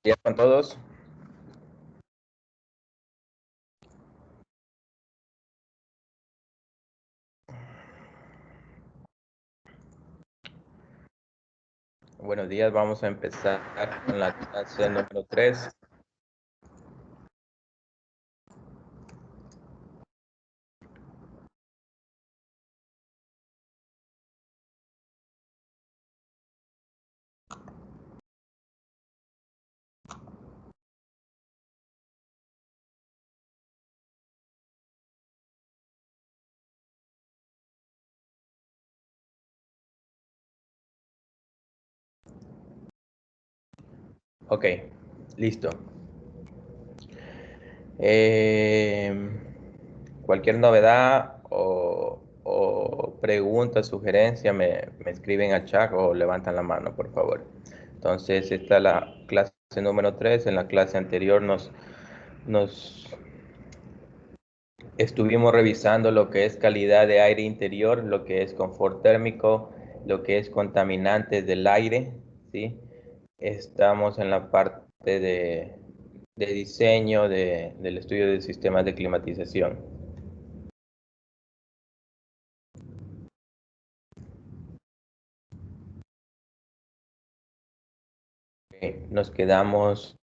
días con todos. Buenos días, vamos a empezar con la clase número 3. Ok, listo. Cualquier novedad o pregunta, sugerencia, me escriben al chat o levantan la mano, por favor. Entonces, esta es la clase número 3. En la clase anterior nos estuvimos revisando lo que es calidad de aire interior, lo que es confort térmico, lo que es contaminantes del aire, ¿sí? Estamos en la parte de diseño del estudio de sistemas de climatización. Nos quedamos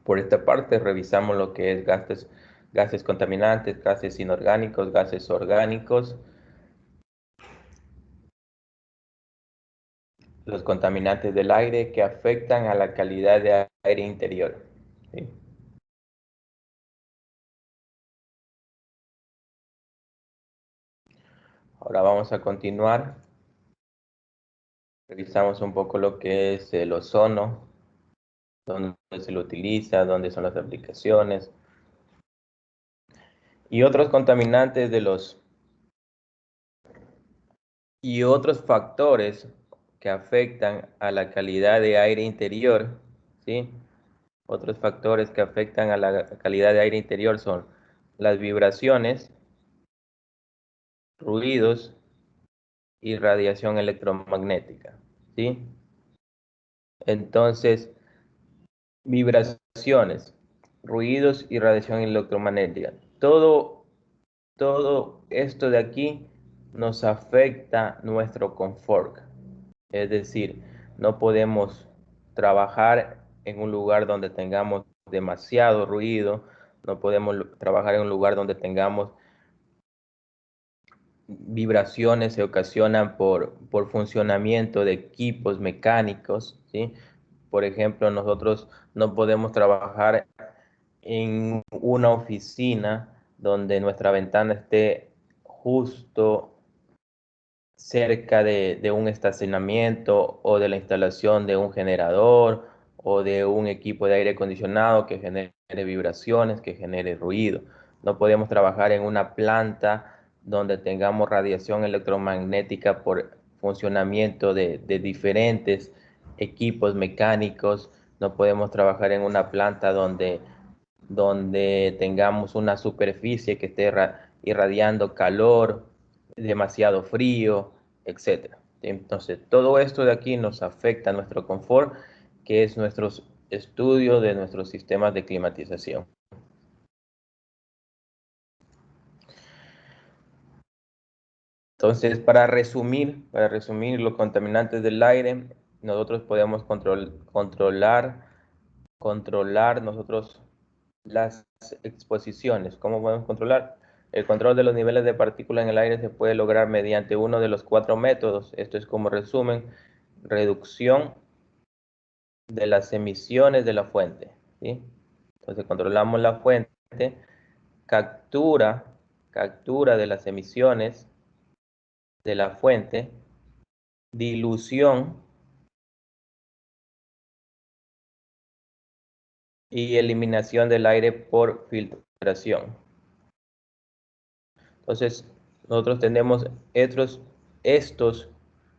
por esta parte, revisamos lo que es gases contaminantes, gases inorgánicos, gases orgánicos, los contaminantes del aire que afectan a la calidad de aire interior, ¿sí? Ahora vamos a continuar. Revisamos un poco lo que es el ozono, dónde se lo utiliza, dónde son las aplicaciones y otros contaminantes y otros factores que afectan a la calidad de aire interior, ¿sí? Otros factores que afectan a la calidad de aire interior son las vibraciones, ruidos y radiación electromagnética, ¿sí? Entonces, vibraciones, ruidos y radiación electromagnética. Todo esto de aquí nos afecta nuestro confort. Es decir, no podemos trabajar en un lugar donde tengamos demasiado ruido, no podemos trabajar en un lugar donde tengamos vibraciones se ocasionan por funcionamiento de equipos mecánicos, ¿sí? Por ejemplo, nosotros no podemos trabajar en una oficina donde nuestra ventana esté justo cerca de un estacionamiento o de la instalación de un generador o de un equipo de aire acondicionado que genere vibraciones, que genere ruido. No podemos trabajar en una planta donde tengamos radiación electromagnética por funcionamiento de diferentes equipos mecánicos. No podemos trabajar en una planta donde tengamos una superficie que esté irradiando calor, demasiado frío, etcétera. Entonces, todo esto de aquí nos afecta a nuestro confort, que es nuestro estudio de nuestros sistemas de climatización. Entonces, para resumir los contaminantes del aire, nosotros podemos controlar nosotros las exposiciones. ¿Cómo podemos controlar? El control de los niveles de partículas en el aire se puede lograr mediante uno de los 4 métodos. Esto es como resumen: reducción de las emisiones de la fuente, ¿sí? Entonces controlamos la fuente, captura, captura de las emisiones de la fuente, dilución y eliminación del aire por filtración. Entonces, nosotros tenemos estos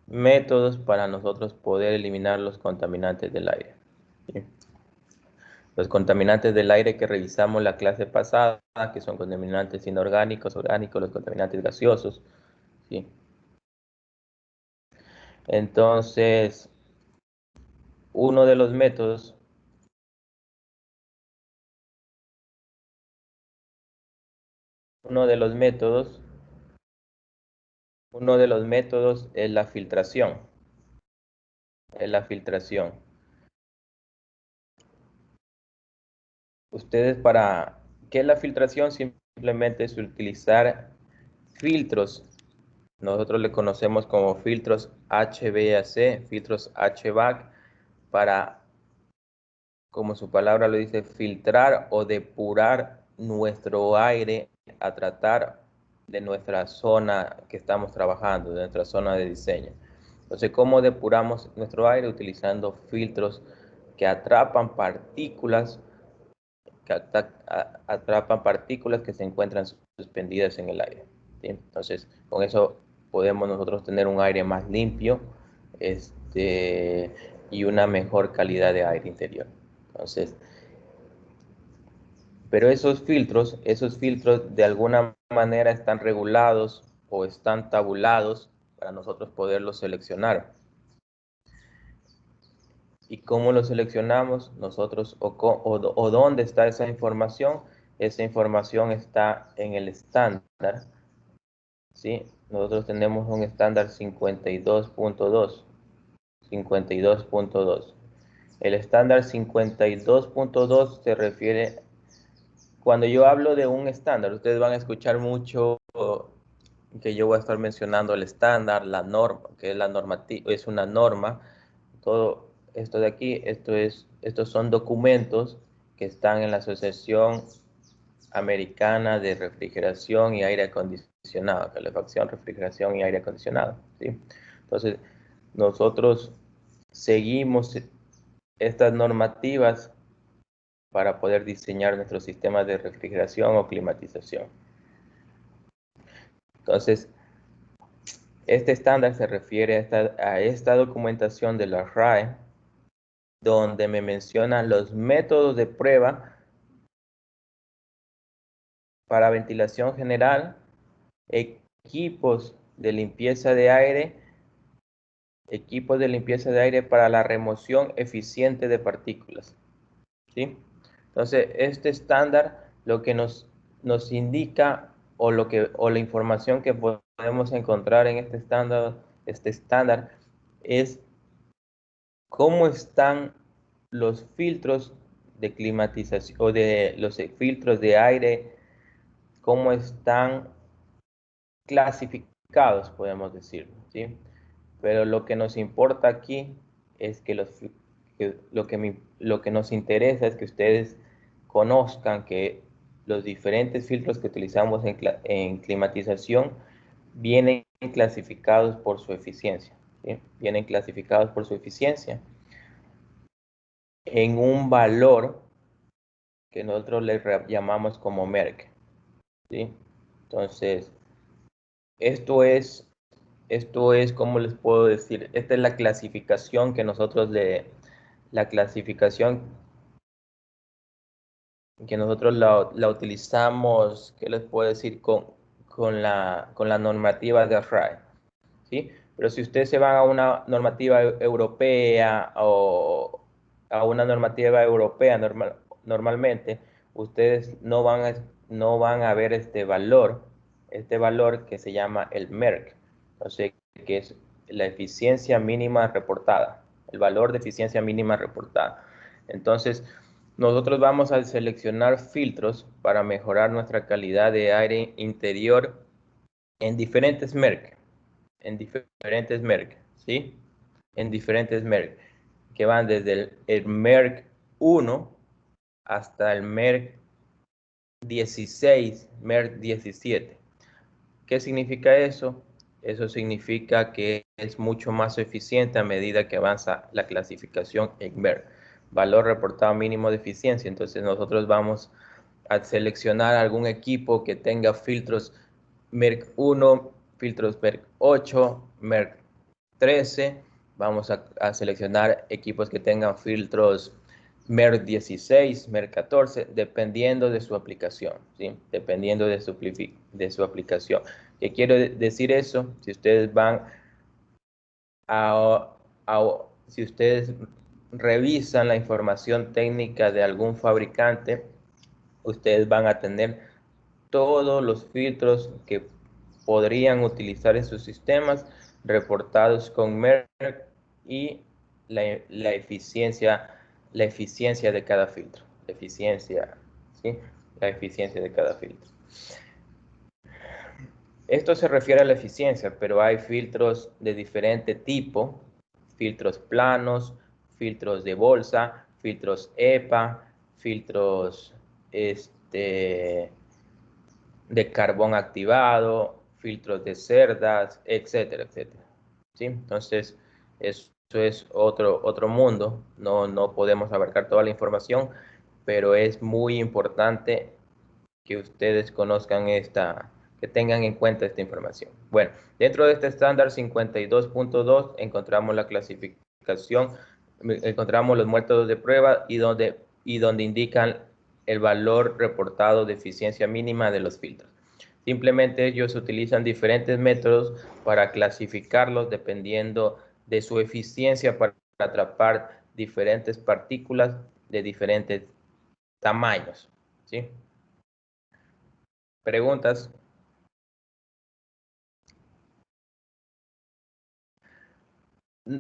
métodos para nosotros poder eliminar los contaminantes del aire, ¿sí? Los contaminantes del aire que revisamos la clase pasada, que son contaminantes inorgánicos, orgánicos, los contaminantes gaseosos, ¿sí? Entonces, uno de los métodos uno de los métodos es la filtración. Ustedes ¿qué es la filtración? Simplemente es utilizar filtros. Nosotros le conocemos como filtros HVAC, filtros HVAC, para, como su palabra lo dice, filtrar o depurar nuestro aire a tratar de nuestra zona que estamos trabajando, de nuestra zona de diseño. Entonces, ¿cómo depuramos nuestro aire? Utilizando filtros que atrapan partículas que se encuentran suspendidas en el aire, ¿sí? Entonces, con eso podemos nosotros tener un aire más limpio, y una mejor calidad de aire interior. Entonces, pero esos filtros de alguna manera están regulados o están tabulados para nosotros poderlos seleccionar. ¿Y cómo lo seleccionamos nosotros o dónde está esa información? Esa información está en el estándar, ¿sí? Nosotros tenemos un estándar 52.2. 52.2. El estándar 52.2 se refiere, cuando yo hablo de un estándar, ustedes van a escuchar mucho que yo voy a estar mencionando el estándar, la norma, que es la normativa, es una norma. Todo esto de aquí, estos son documentos que están en la Asociación Americana de Refrigeración y Aire Acondicionado, calefacción, refrigeración y aire acondicionado, ¿sí? Entonces, nosotros seguimos estas normativas para poder diseñar nuestros sistemas de refrigeración o climatización. Entonces, este estándar se refiere a esta documentación de la RAE, donde me mencionan los métodos de prueba para ventilación general, equipos de limpieza de aire para la remoción eficiente de partículas, ¿sí? Entonces, este estándar lo que nos indica o la información que podemos encontrar en este estándar es cómo están los filtros de climatización o de los filtros de aire, cómo están clasificados, podemos decirlo, ¿sí? Pero lo que nos importa aquí es que lo que nos interesa es que ustedes conozcan que los diferentes filtros que utilizamos en climatización vienen clasificados por su eficiencia, ¿sí? Vienen clasificados por su eficiencia en un valor que nosotros le llamamos como MERC, ¿sí? Entonces, esto es, ¿cómo les puedo decir? Esta es la clasificación la clasificación que nosotros la utilizamos, ¿qué les puedo decir? Con la normativa de RAE, ¿sí? Pero si ustedes se van a una normativa europea o a una normativa europea normalmente, ustedes no van a ver este valor que se llama el MERC, entonces, que es la eficiencia mínima reportada, el valor de eficiencia mínima reportada. Entonces, nosotros vamos a seleccionar filtros para mejorar nuestra calidad de aire interior en diferentes MERC, ¿sí? En diferentes MERC, que van desde el MERC 1 hasta el MERC 16, MERC 17. ¿Qué significa eso? Eso significa que es mucho más eficiente a medida que avanza la clasificación en MERC, valor reportado mínimo de eficiencia. Entonces nosotros vamos a seleccionar algún equipo que tenga filtros MERC 1, filtros MERC 8, MERC 13. Vamos a seleccionar equipos que tengan filtros MERC 16, MERC 14, dependiendo de su aplicación, ¿sí? Dependiendo de su aplicación. ¿Qué quiere decir eso? Si ustedes van si ustedes revisan la información técnica de algún fabricante, ustedes van a tener todos los filtros que podrían utilizar en sus sistemas reportados con MERC y la eficiencia de cada filtro. ¿Sí? La eficiencia de cada filtro. Esto se refiere a la eficiencia, pero hay filtros de diferente tipo, filtros planos, filtros de bolsa, filtros EPA, filtros de carbón activado, filtros de cerdas, etcétera, etcétera. ¿Sí? Entonces, eso es otro mundo. No podemos abarcar toda la información, pero es muy importante que ustedes conozcan que tengan en cuenta esta información. Bueno, dentro de este estándar 52.2 encontramos la clasificación, encontramos los métodos de prueba y donde indican el valor reportado de eficiencia mínima de los filtros. Simplemente ellos utilizan diferentes métodos para clasificarlos dependiendo de su eficiencia para atrapar diferentes partículas de diferentes tamaños. ¿Sí? ¿Preguntas?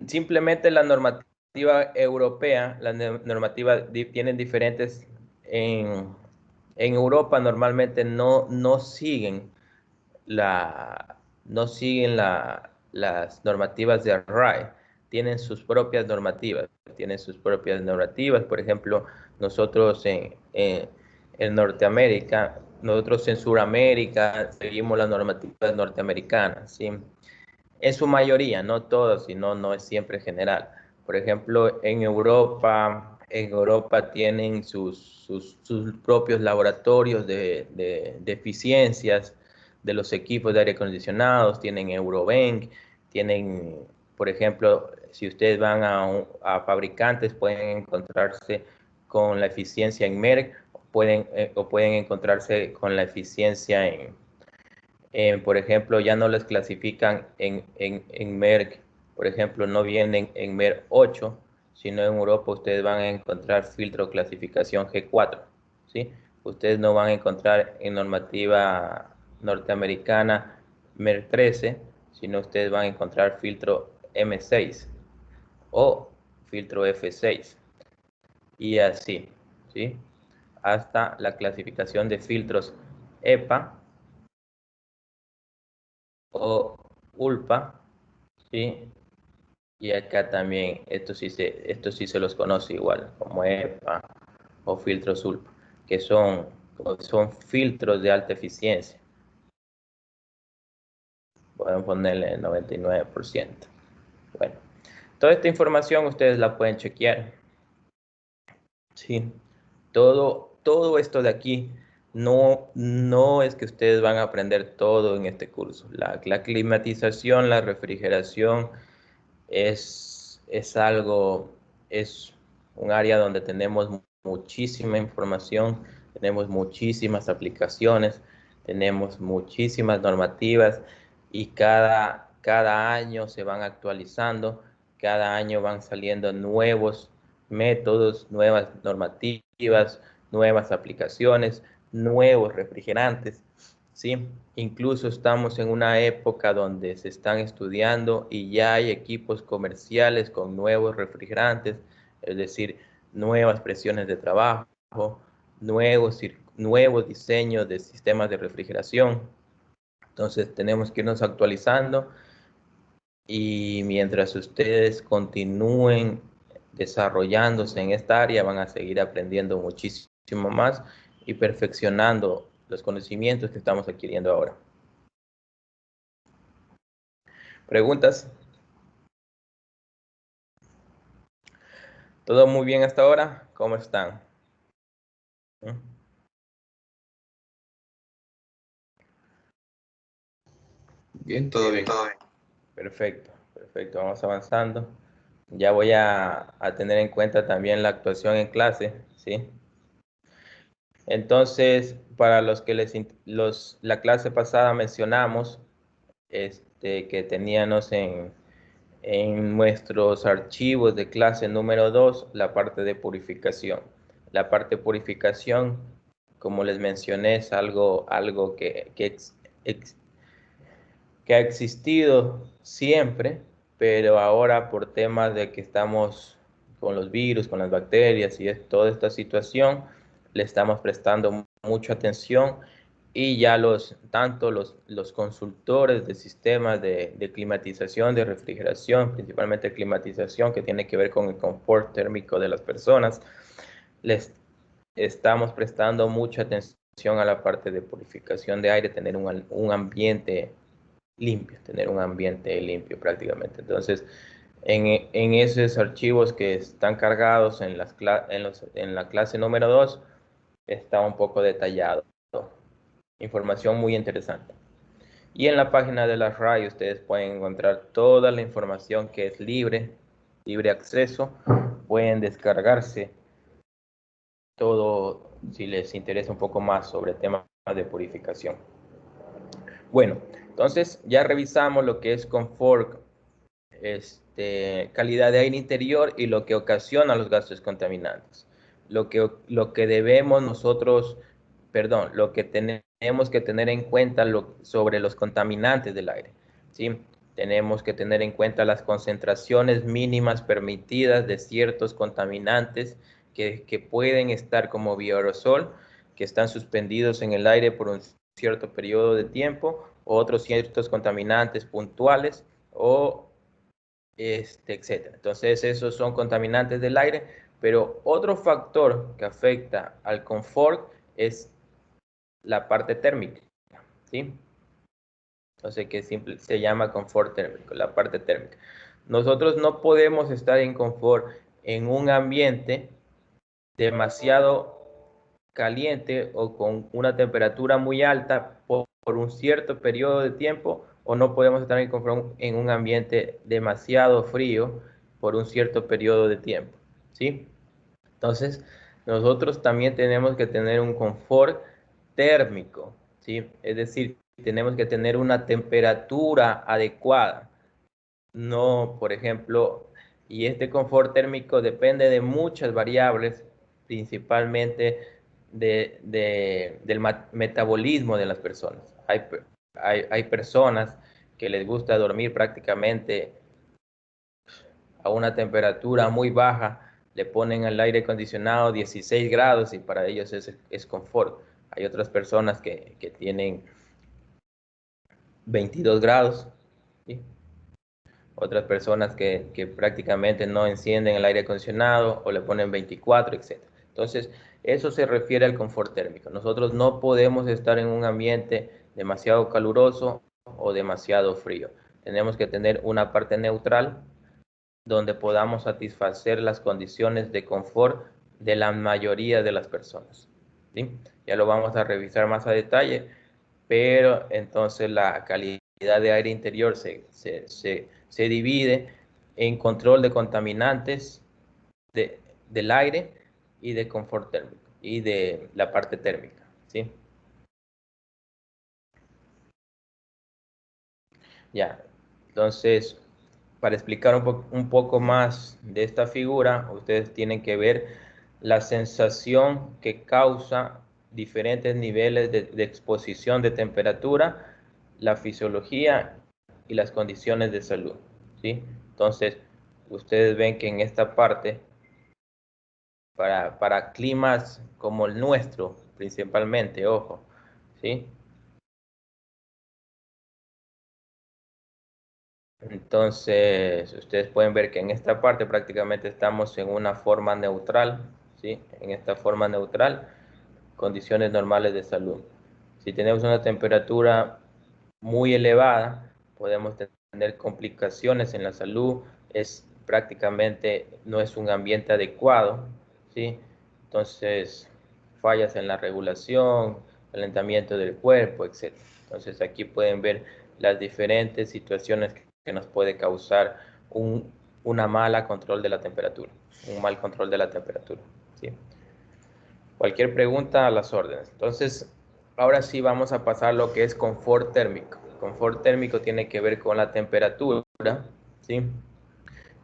Simplemente la normativa europea, la normativa tienen diferentes, en Europa normalmente no siguen no siguen las normativas de RAE, tienen sus propias normativas, por ejemplo, nosotros en Norteamérica, nosotros en Sudamérica seguimos las normativas norteamericanas, ¿sí? En su mayoría, no todos, sino no es siempre general. Por ejemplo, en Europa tienen sus propios laboratorios de eficiencias de los equipos de aire acondicionados, tienen Eurobank, tienen, por ejemplo, si ustedes van a fabricantes, pueden encontrarse con la eficiencia en MERC, o pueden encontrarse con la eficiencia por ejemplo, ya no les clasifican en MERC, por ejemplo, no vienen en MERC 8, sino en Europa ustedes van a encontrar filtro clasificación G4, ¿sí? Ustedes no van a encontrar en normativa norteamericana MERC 13, sino ustedes van a encontrar filtro M6 o filtro F6 y así, ¿sí? Hasta la clasificación de filtros EPA o ULPA, ¿sí? Y acá también, estos sí se los conoce igual, como EPA o filtros ULPA, que son filtros de alta eficiencia. Pueden ponerle el 99%. Bueno, toda esta información ustedes la pueden chequear. Sí, todo esto de aquí no es que ustedes van a aprender todo en este curso. La climatización, la refrigeración es algo, es un área donde tenemos muchísima información, tenemos muchísimas aplicaciones, tenemos muchísimas normativas y cada año se van actualizando, cada año van saliendo nuevos métodos, nuevas normativas, nuevas aplicaciones, nuevos refrigerantes, ¿sí? Incluso estamos en una época donde se están estudiando y ya hay equipos comerciales con nuevos refrigerantes, es decir, nuevas presiones de trabajo, nuevos diseños de sistemas de refrigeración. Entonces tenemos que irnos actualizando y mientras ustedes continúen desarrollándose en esta área, van a seguir aprendiendo muchísimo más y perfeccionando los conocimientos que estamos adquiriendo ahora. ¿Preguntas? ¿Todo muy bien hasta ahora? ¿Cómo están? Bien, todo bien. Perfecto, perfecto. Vamos avanzando. Ya voy a tener en cuenta también la actuación en clase, ¿sí? Entonces, para los que la clase pasada mencionamos que teníamos en nuestros archivos de clase número 2 la parte de purificación. La parte de purificación, como les mencioné, es algo que ha existido siempre, pero ahora por temas de que estamos con los virus, con las bacterias y toda esta situación, le estamos prestando mucha atención y ya tanto los consultores de sistemas de climatización, de refrigeración, principalmente climatización, que tiene que ver con el confort térmico de las personas, les estamos prestando mucha atención a la parte de purificación de aire, tener un ambiente limpio prácticamente. Entonces, en esos archivos que están cargados en la clase número 2, está un poco detallado. Información muy interesante. Y en la página de la RAI ustedes pueden encontrar toda la información que es libre acceso. Pueden descargarse todo si les interesa un poco más sobre temas de purificación. Bueno, entonces ya revisamos lo que es confort, calidad de aire interior y lo que ocasiona los gases contaminantes. Lo que debemos nosotros, perdón, lo que tenemos que tener en cuenta sobre los contaminantes del aire, ¿sí? Tenemos que tener en cuenta las concentraciones mínimas permitidas de ciertos contaminantes que pueden estar como bioaerosol, que están suspendidos en el aire por un cierto periodo de tiempo, o otros ciertos contaminantes puntuales, o etcétera. Entonces, esos son contaminantes del aire, pero otro factor que afecta al confort es la parte térmica, ¿sí? Entonces, que se llama confort térmico, la parte térmica. Nosotros no podemos estar en confort en un ambiente demasiado caliente o con una temperatura muy alta por un cierto periodo de tiempo, o no podemos estar en un ambiente demasiado frío por un cierto periodo de tiempo, ¿sí? Entonces, nosotros también tenemos que tener un confort térmico, ¿sí? Es decir, tenemos que tener una temperatura adecuada. No, por ejemplo, y este confort térmico depende de muchas variables, principalmente del metabolismo de las personas. Hay personas que les gusta dormir prácticamente a una temperatura muy baja, le ponen al aire acondicionado 16 grados y para ellos es confort. Hay otras personas que tienen 22 grados, ¿sí? Otras personas que prácticamente no encienden el aire acondicionado o le ponen 24, etc. Entonces, eso se refiere al confort térmico. Nosotros no podemos estar en un ambiente demasiado caluroso o demasiado frío. Tenemos que tener una parte neutral donde podamos satisfacer las condiciones de confort de la mayoría de las personas, ¿sí? Ya lo vamos a revisar más a detalle, pero entonces la calidad de aire interior se divide en control de contaminantes del aire y de confort térmico y de la parte térmica, ¿sí? Ya, entonces, para explicar un poco más de esta figura, ustedes tienen que ver la sensación que causa diferentes niveles de exposición de temperatura, la fisiología y las condiciones de salud, ¿sí? Entonces, ustedes ven que en esta parte, para climas como el nuestro, principalmente, ojo, ¿sí? Entonces, ustedes pueden ver que en esta parte prácticamente estamos en una forma neutral, ¿sí? En esta forma neutral, condiciones normales de salud. Si tenemos una temperatura muy elevada, podemos tener complicaciones en la salud, prácticamente no es un ambiente adecuado, ¿sí? Entonces, fallas en la regulación, calentamiento del cuerpo, etc. Entonces, aquí pueden ver las diferentes situaciones que nos puede causar una mala control de la temperatura, un mal control de la temperatura, ¿sí? Cualquier pregunta a las órdenes. Entonces, ahora sí vamos a pasar a lo que es confort térmico. Confort térmico tiene que ver con la temperatura, ¿sí?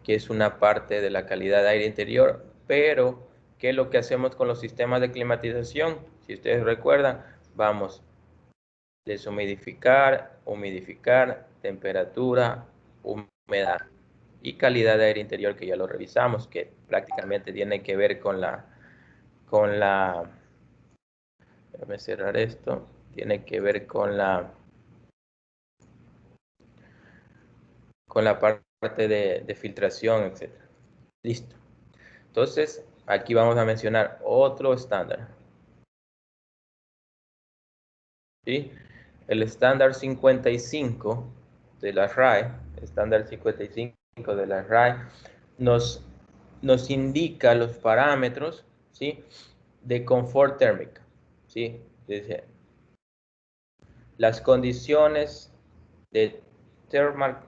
que es una parte de la calidad de aire interior, pero ¿qué es lo que hacemos con los sistemas de climatización? Si ustedes recuerdan, vamos deshumidificar, humidificar, temperatura, humedad y calidad de aire interior, que ya lo revisamos, que prácticamente tiene que ver déjame cerrar esto, tiene que ver con la parte de filtración, etc. Listo. Entonces, aquí vamos a mencionar otro estándar. ¿Sí? El estándar 55 de la RAE, estándar 55 de la RAE, nos indica los parámetros, ¿sí?, de confort térmico, ¿sí? Dice, las condiciones de thermal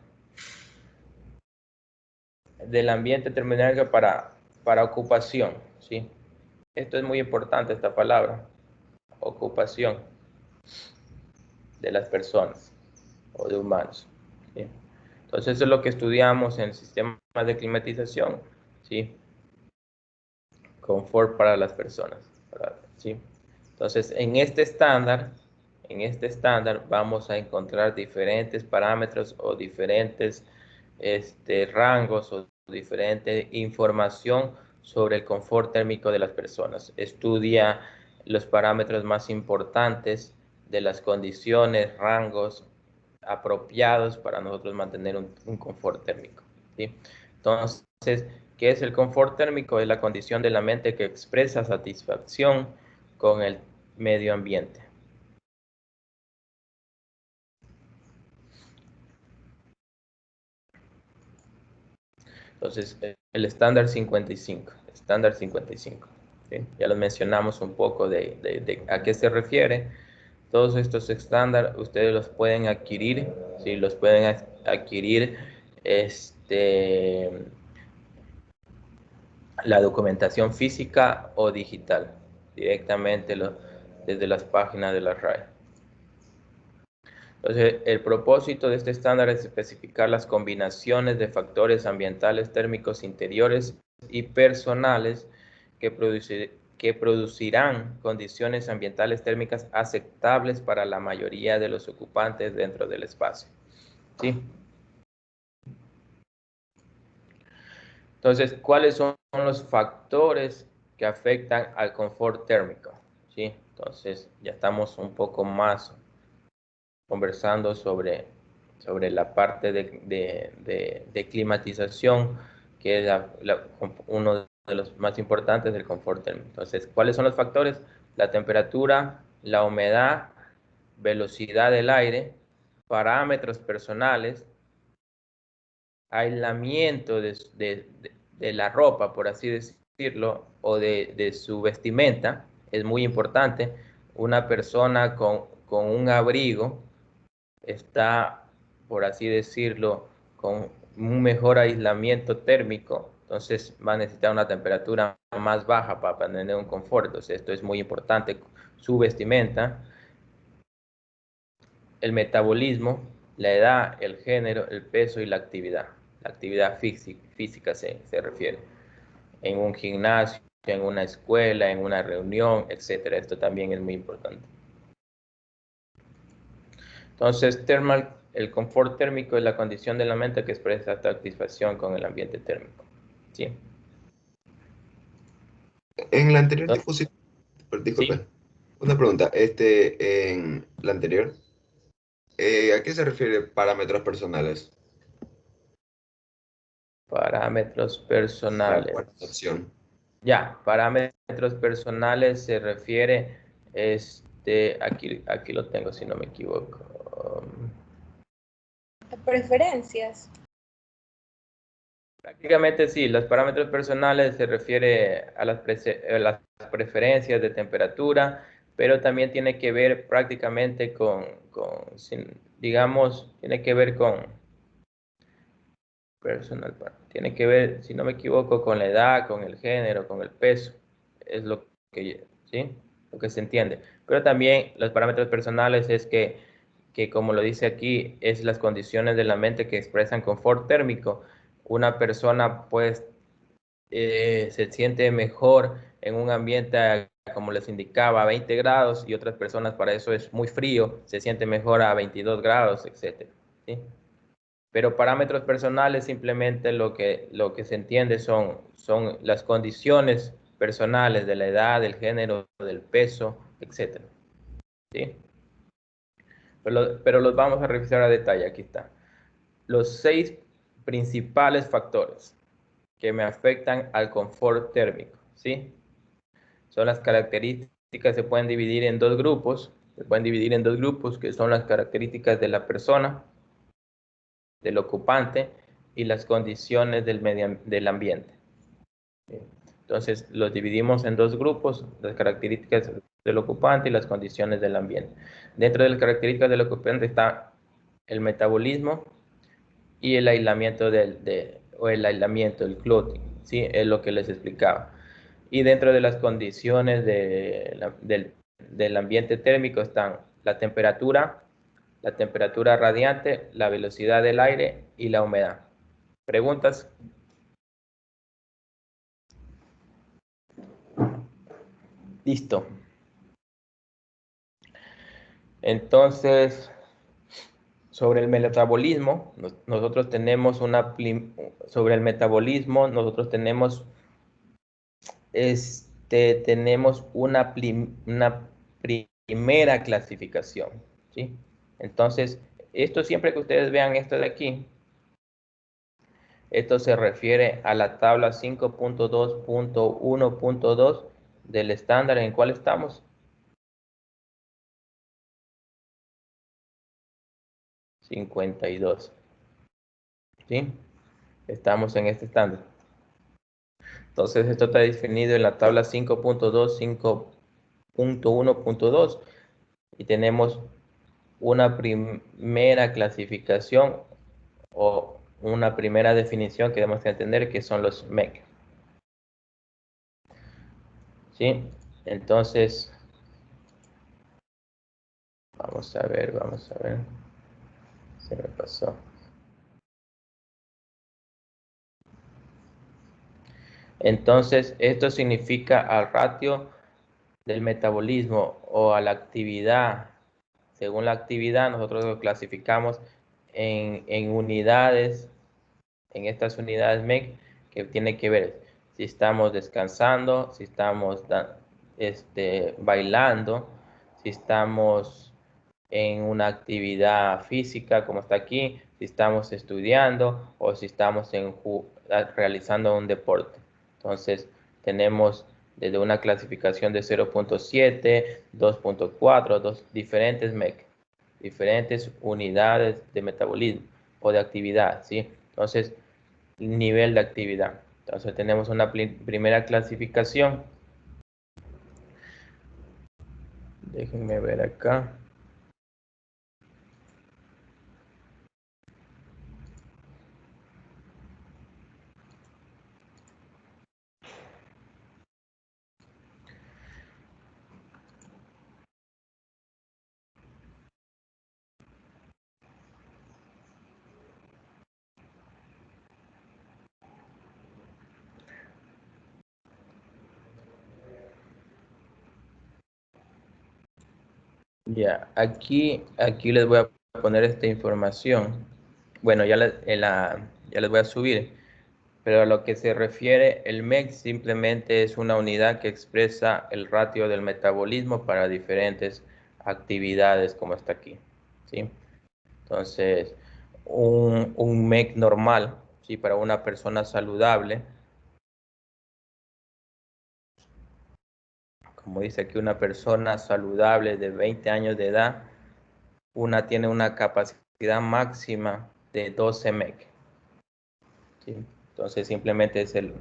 del ambiente termodinámico para ocupación, ¿sí? Esto es muy importante, esta palabra, ocupación de las personas o de humanos, ¿sí? Entonces, eso es lo que estudiamos en sistemas de climatización, ¿sí? Confort para las personas, ¿sí? Entonces, en este estándar vamos a encontrar diferentes parámetros o diferentes rangos o diferente información sobre el confort térmico de las personas. Estudia los parámetros más importantes de las condiciones, rangos apropiados para nosotros mantener un confort térmico, ¿sí? Entonces, ¿qué es el confort térmico? Es la condición de la mente que expresa satisfacción con el medio ambiente. Entonces, el estándar 55, ¿sí? Ya lo mencionamos un poco de a qué se refiere. Todos estos estándares ustedes los pueden adquirir, ¿sí? Los pueden adquirir la documentación física o digital, directamente desde las páginas de la RAE. Entonces, el propósito de este estándar es especificar las combinaciones de factores ambientales, térmicos interiores y personales que producirán condiciones ambientales térmicas aceptables para la mayoría de los ocupantes dentro del espacio, ¿sí? Entonces, ¿cuáles son los factores que afectan al confort térmico? ¿Sí? Entonces, ya estamos un poco más conversando sobre la parte de climatización, que es uno de los más importantes del confort térmico. Entonces, ¿cuáles son los factores? La temperatura, la humedad, velocidad del aire, parámetros personales, aislamiento de la ropa, por así decirlo, o de su vestimenta, es muy importante. Una persona con un abrigo está, por así decirlo, con un mejor aislamiento térmico, entonces va a necesitar una temperatura más baja para tener un confort. Entonces, esto es muy importante. Su vestimenta, el metabolismo, la edad, el género, el peso y la actividad. La actividad física se refiere. En un gimnasio, en una escuela, en una reunión, etcétera. Esto también es muy importante. Entonces, el confort térmico es la condición de la mente que expresa satisfacción con el ambiente térmico. ¿Sí? En la anterior Entonces, diapositiva, ¿sí? disculpe, una pregunta. En la anterior, ¿a qué se refiere parámetros personales? Parámetros La cuarta personales. opción. Ya, parámetros personales se refiere, aquí lo tengo si no me equivoco. Preferencias. Prácticamente sí, los parámetros personales se refiere a las preferencias de temperatura, pero también tiene que ver prácticamente digamos, tiene que ver con personal, tiene que ver, si no me equivoco, con la edad, con el género, con el peso, es ¿sí? Lo que se entiende. Pero también los parámetros personales es que como lo dice aquí, es las condiciones de la mente que expresan confort térmico. Una persona pues se siente mejor en un ambiente, como les indicaba, a 20 grados y otras personas para eso es muy frío, se siente mejor a 22 grados, etc. ¿Sí? Pero parámetros personales simplemente lo que se entiende son las condiciones personales de la edad, del género, del peso, etc. ¿Sí? Pero los vamos a revisar a detalle, aquí está. Los 6 principales factores que me afectan al confort térmico, ¿sí? Son las características, se pueden dividir en dos grupos, que son las características de la persona, del ocupante y las condiciones del ambiente. Entonces, los dividimos en dos grupos, las características del ocupante y las condiciones del ambiente. Dentro de las características del ocupante está el metabolismo y el aislamiento el clothing, ¿sí? Es lo que les explicaba. Y dentro de las condiciones del ambiente térmico están la temperatura radiante, la velocidad del aire y la humedad. ¿Preguntas? Listo. Entonces, sobre el metabolismo, nosotros tenemos una primera clasificación, ¿sí? Entonces, esto siempre que ustedes vean esto de aquí, esto se refiere a la tabla 5.2.1.2 del estándar. ¿En cuál estamos? 52. ¿Sí? Estamos en este estándar. Entonces, esto está definido en la tabla 5.2, 5.1.2 y tenemos una primera clasificación o una primera definición que debemos entender que son los MEC. ¿Sí? Entonces, vamos a ver. Se me pasó. Entonces, esto significa al ratio del metabolismo o a la actividad. Según la actividad, nosotros lo clasificamos en unidades, en estas unidades MEC, que tiene que ver si estamos descansando, si estamos bailando, si estamos en una actividad física, como está aquí, si estamos estudiando o si estamos realizando un deporte. Entonces, tenemos desde una clasificación de 0.7, 2.4, diferentes MEC, diferentes unidades de metabolismo o de actividad, ¿sí? Entonces, nivel de actividad. Entonces, tenemos una primera clasificación. Déjenme ver acá. Ya, aquí les voy a poner esta información. Bueno, ya les voy a subir. Pero a lo que se refiere, el MEC simplemente es una unidad que expresa el ratio del metabolismo para diferentes actividades, como está aquí, ¿sí? Entonces, un MEC normal, ¿sí? Para una persona saludable, como dice aquí, una persona saludable de 20 años de edad, tiene una capacidad máxima de 12 MEC, ¿sí? Entonces simplemente es el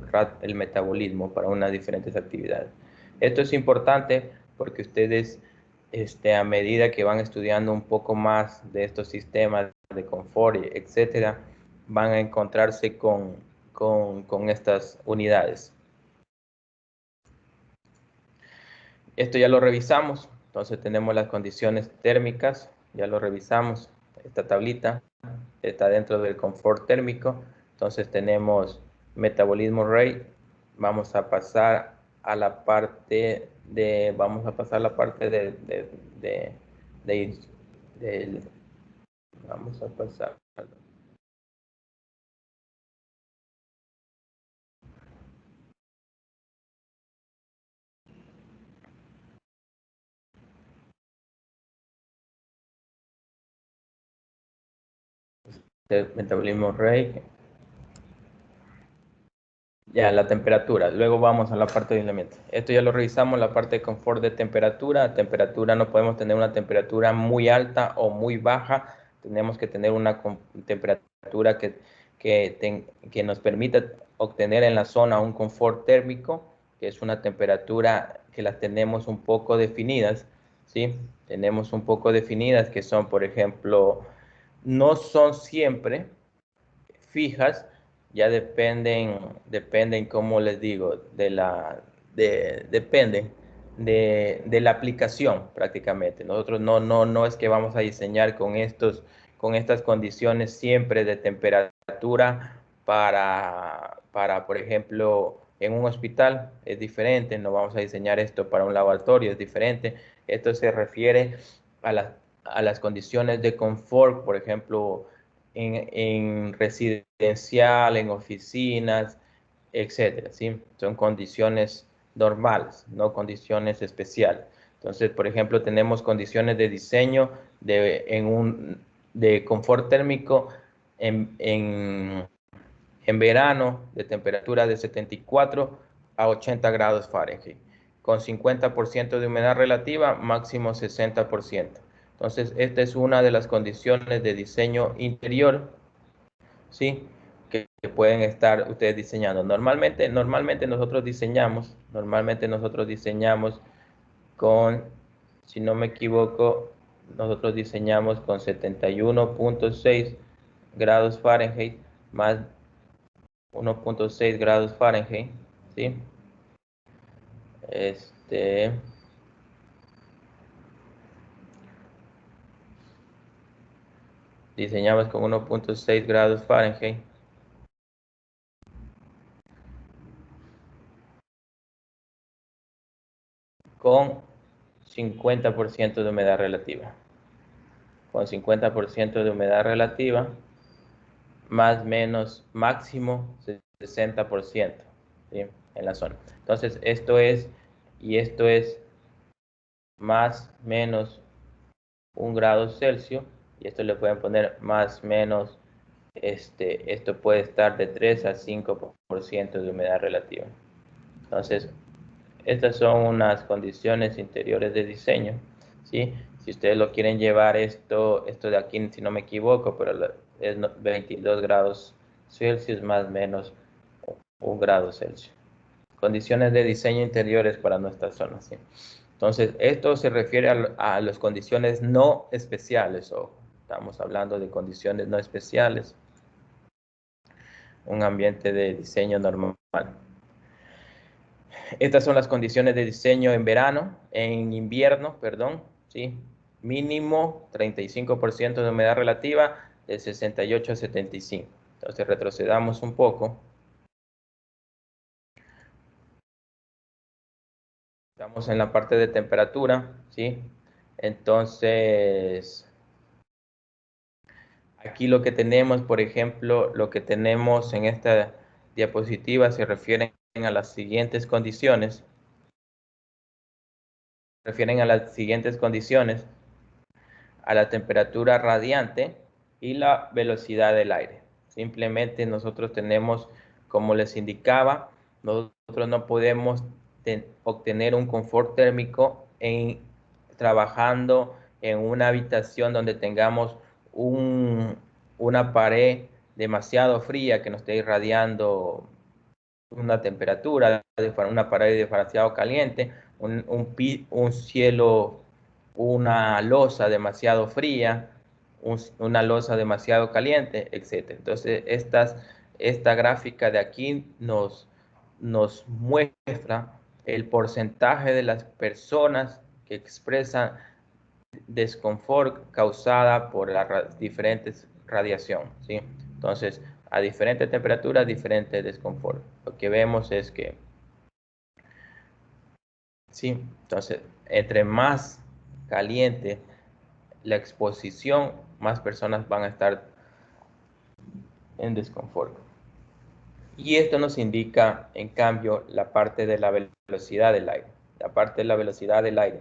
metabolismo para unas diferentes actividades. Esto es importante porque ustedes, a medida que van estudiando un poco más de estos sistemas de confort, etcétera, van a encontrarse con estas unidades. Esto ya lo revisamos, entonces tenemos las condiciones térmicas, ya lo revisamos, esta tablita está dentro del confort térmico. Entonces tenemos metabolismo rate. Vamos a pasar a la parte de, vamos a pasar. Metabolismo rate. Ya, la temperatura. Luego vamos a la parte de aislamiento. Esto ya lo revisamos, la parte de confort de temperatura. Temperatura, no podemos tener una temperatura muy alta o muy baja. Tenemos que tener una temperatura que nos permita obtener en la zona un confort térmico, que es una temperatura que las tenemos un poco definidas, ¿sí? Tenemos un poco definidas que son, por ejemplo, no son siempre fijas, ya dependen, como les digo, dependen de la aplicación prácticamente. Nosotros no es que vamos a diseñar con estas condiciones siempre de temperatura por ejemplo, en un hospital es diferente, no vamos a diseñar esto para un laboratorio, es diferente. Esto se refiere a las condiciones de confort, por ejemplo, en residencial, en oficinas, etcétera, ¿sí? Son condiciones normales, no condiciones especiales. Entonces, por ejemplo, tenemos condiciones de diseño de confort térmico en verano de temperatura de 74 a 80 grados Fahrenheit, con 50% de humedad relativa, máximo 60%. Entonces, esta es una de las condiciones de diseño interior, ¿sí? Que pueden estar ustedes diseñando. Normalmente nosotros diseñamos con, si no me equivoco, nosotros diseñamos con 71.6 grados Fahrenheit más 1.6 grados Fahrenheit, ¿sí? Diseñamos con 1.6 grados Fahrenheit con 50% de humedad relativa. Con 50% de humedad relativa, más menos máximo 60%, ¿sí? En la zona. Entonces, esto es más menos 1 grado Celsius, y esto le pueden poner más menos, esto puede estar de 3 a 5% de humedad relativa. Entonces, estas son unas condiciones interiores de diseño, ¿sí? Si ustedes lo quieren llevar esto de aquí, si no me equivoco, pero es 22 grados Celsius más menos 1 grado Celsius. Condiciones de diseño interiores para nuestra zona, ¿sí? Entonces, esto se refiere a las condiciones no especiales, o estamos hablando de condiciones no especiales, un ambiente de diseño normal. Estas son las condiciones de diseño en invierno, perdón, ¿sí? Mínimo 35% de humedad relativa, de 68 a 75. Entonces retrocedamos un poco. Estamos en la parte de temperatura, ¿sí? Entonces, aquí lo que tenemos, por ejemplo, lo que tenemos en esta diapositiva se refieren a las siguientes condiciones. A la temperatura radiante y la velocidad del aire. Simplemente nosotros tenemos, como les indicaba, nosotros no podemos obtener un confort térmico trabajando en una habitación donde tengamos una pared demasiado fría que nos esté irradiando una temperatura, una pared demasiado caliente, un cielo, una losa demasiado fría, una losa demasiado caliente, etc. Entonces, esta gráfica de aquí nos muestra el porcentaje de las personas que expresan desconfort causada por las diferentes radiación, ¿sí? Entonces, a diferentes temperaturas, diferente desconfort. Lo que vemos es que, sí, entonces, entre más caliente la exposición, más personas van a estar en desconfort. Y esto nos indica, en cambio, la parte de la velocidad del aire. La parte de la velocidad del aire.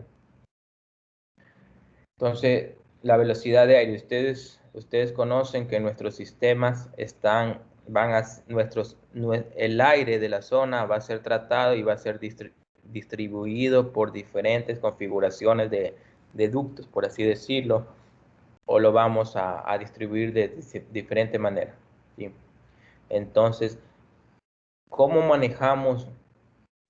Entonces, la velocidad de aire, ustedes conocen que nuestros sistemas el aire de la zona va a ser tratado y va a ser distribuido por diferentes configuraciones de ductos, por así decirlo, o lo vamos a distribuir de diferente manera, ¿sí? Entonces, ¿cómo manejamos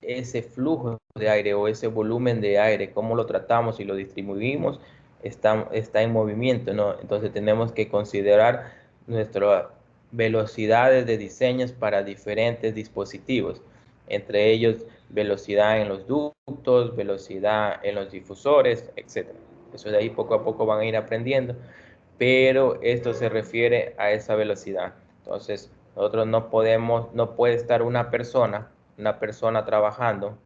ese flujo de aire o ese volumen de aire? ¿Cómo lo tratamos y lo distribuimos? Está en movimiento, ¿no? Entonces tenemos que considerar nuestras velocidades de diseños para diferentes dispositivos, entre ellos velocidad en los ductos, velocidad en los difusores, etc. Eso de ahí poco a poco van a ir aprendiendo, pero esto se refiere a esa velocidad. Entonces, nosotros no puede estar una persona trabajando,